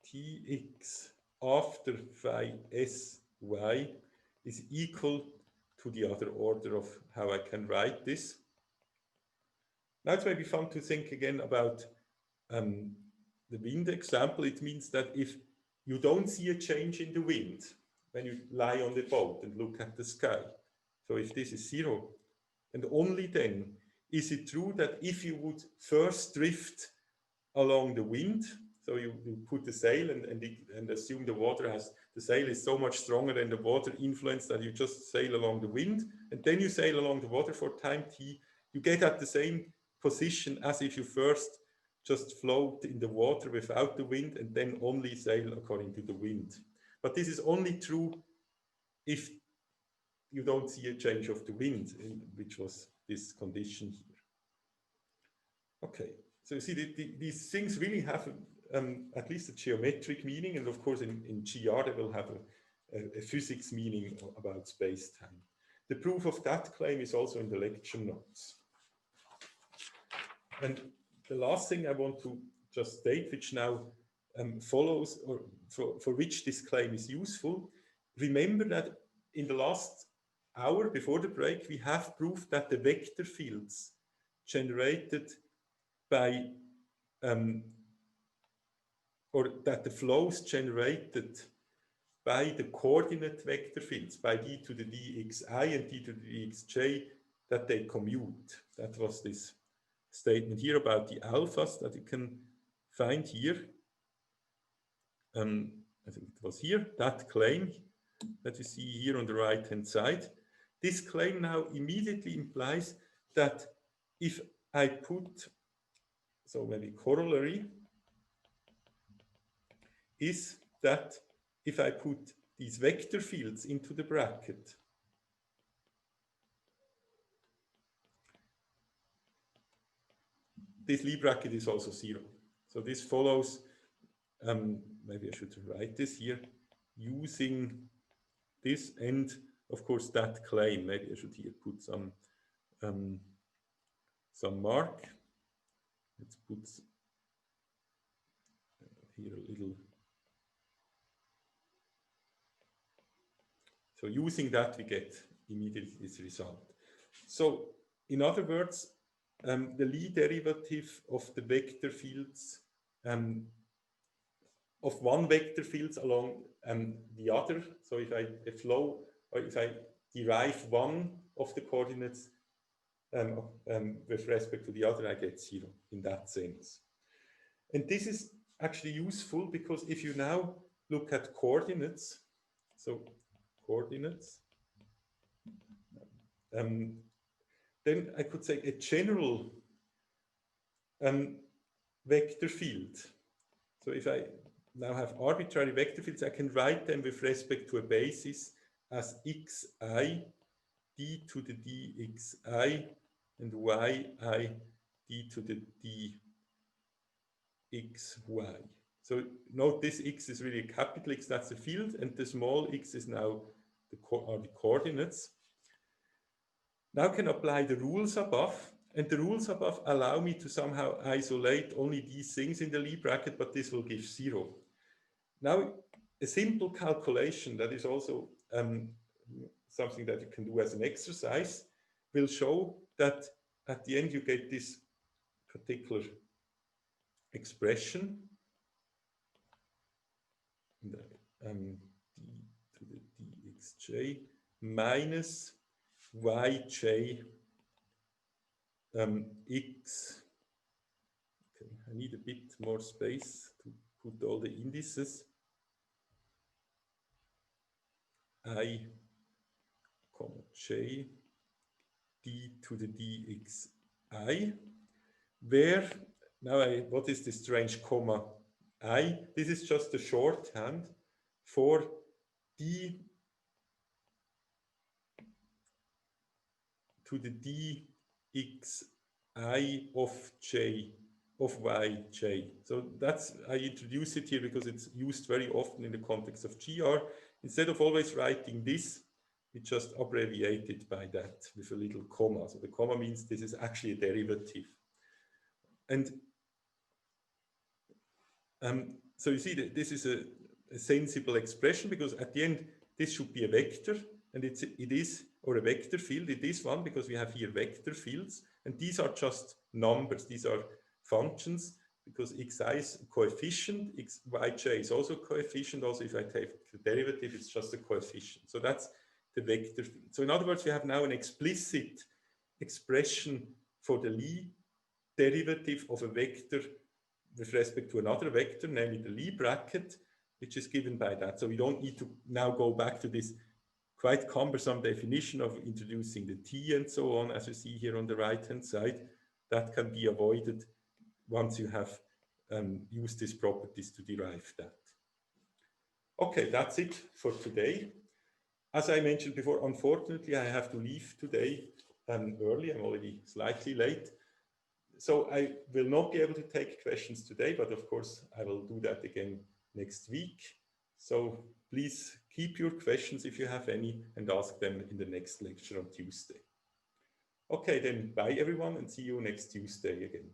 tx after phi sy is equal to the other order of how I can write this. Now it's maybe fun to think again about the wind example. It means that if you don't see a change in the wind when you lie on the boat and look at the sky, so if this is 0, and only then is it true that if you would first drift along the wind, so you put the sail and assume the water has the sail is so much stronger than the water influence that you just sail along the wind, and then you sail along the water for time t, you get at the same position as if you first just float in the water without the wind and then only sail according to the wind. But this is only true if you don't see a change of the wind, which was this condition here. Okay, so you see these things really have at least a geometric meaning, and of course in GR they will have a physics meaning about space-time. The proof of that claim is also in the lecture notes. And the last thing I want to just state, which now follows, or for which this claim is useful, remember that in the last hour before the break, we have proved that the vector fields generated by, or that the flows generated by the coordinate vector fields, by d to the dxi and d to the dxj, that they commute. That was this statement here about the alphas that you can find here. I think it was here, that claim that you see here on the right-hand side. This claim now immediately implies that if I put, so maybe corollary is that if I put these vector fields into the bracket, this Lie bracket is also 0. So this follows, maybe I should write this here, using this and of course that claim. Maybe I should here put some mark. Let's put here a little. So using that we get immediately this result. So in other words, the Lie derivative of the vector fields of one vector fields along the other. So if I flow, or if I derive one of the coordinates with respect to the other, I get 0 in that sense. And this is actually useful because if you now look at coordinates, so coordinates, then I could say a general vector field. So if I now have arbitrary vector fields, I can write them with respect to a basis as xi d to the dxi and yi d to the dxy. So note this x is really a capital X, that's the field, and the small x is now the coordinates. Now I can apply the rules above, and the rules above allow me to somehow isolate only these things in the Lie bracket, but this will give 0. Now, a simple calculation that is also something that you can do as an exercise will show that at the end you get this particular expression, d to the dxj minus yj x. Okay, I need a bit more space to put all the indices. I, j d to the dxi, where now what is this strange comma I? This is just a shorthand for d to the dxi of j of yj. So that's, I introduce it here because it's used very often in the context of GR. Instead of always writing this, we just abbreviate it by that with a little comma. So the comma means this is actually a derivative. And so you see that this is a sensible expression because at the end, this should be a vector, and it is, or a vector field. It is one because we have here vector fields, and these are just numbers. These are functions because xi is a coefficient, yj is also a coefficient. Also, if I take the derivative, it's just a coefficient. So that's the vector field. So in other words, we have now an explicit expression for the Lie derivative of a vector with respect to another vector, namely the Lie bracket, which is given by that. So we don't need to now go back to this quite cumbersome definition of introducing the t and so on, as you see here on the right-hand side. That can be avoided once you have used these properties to derive that. Okay, that's it for today. As I mentioned before, unfortunately, I have to leave today early. I'm already slightly late. So I will not be able to take questions today, but of course, I will do that again next week. So please keep your questions if you have any and ask them in the next lecture on Tuesday. Okay, then bye everyone and see you next Tuesday again.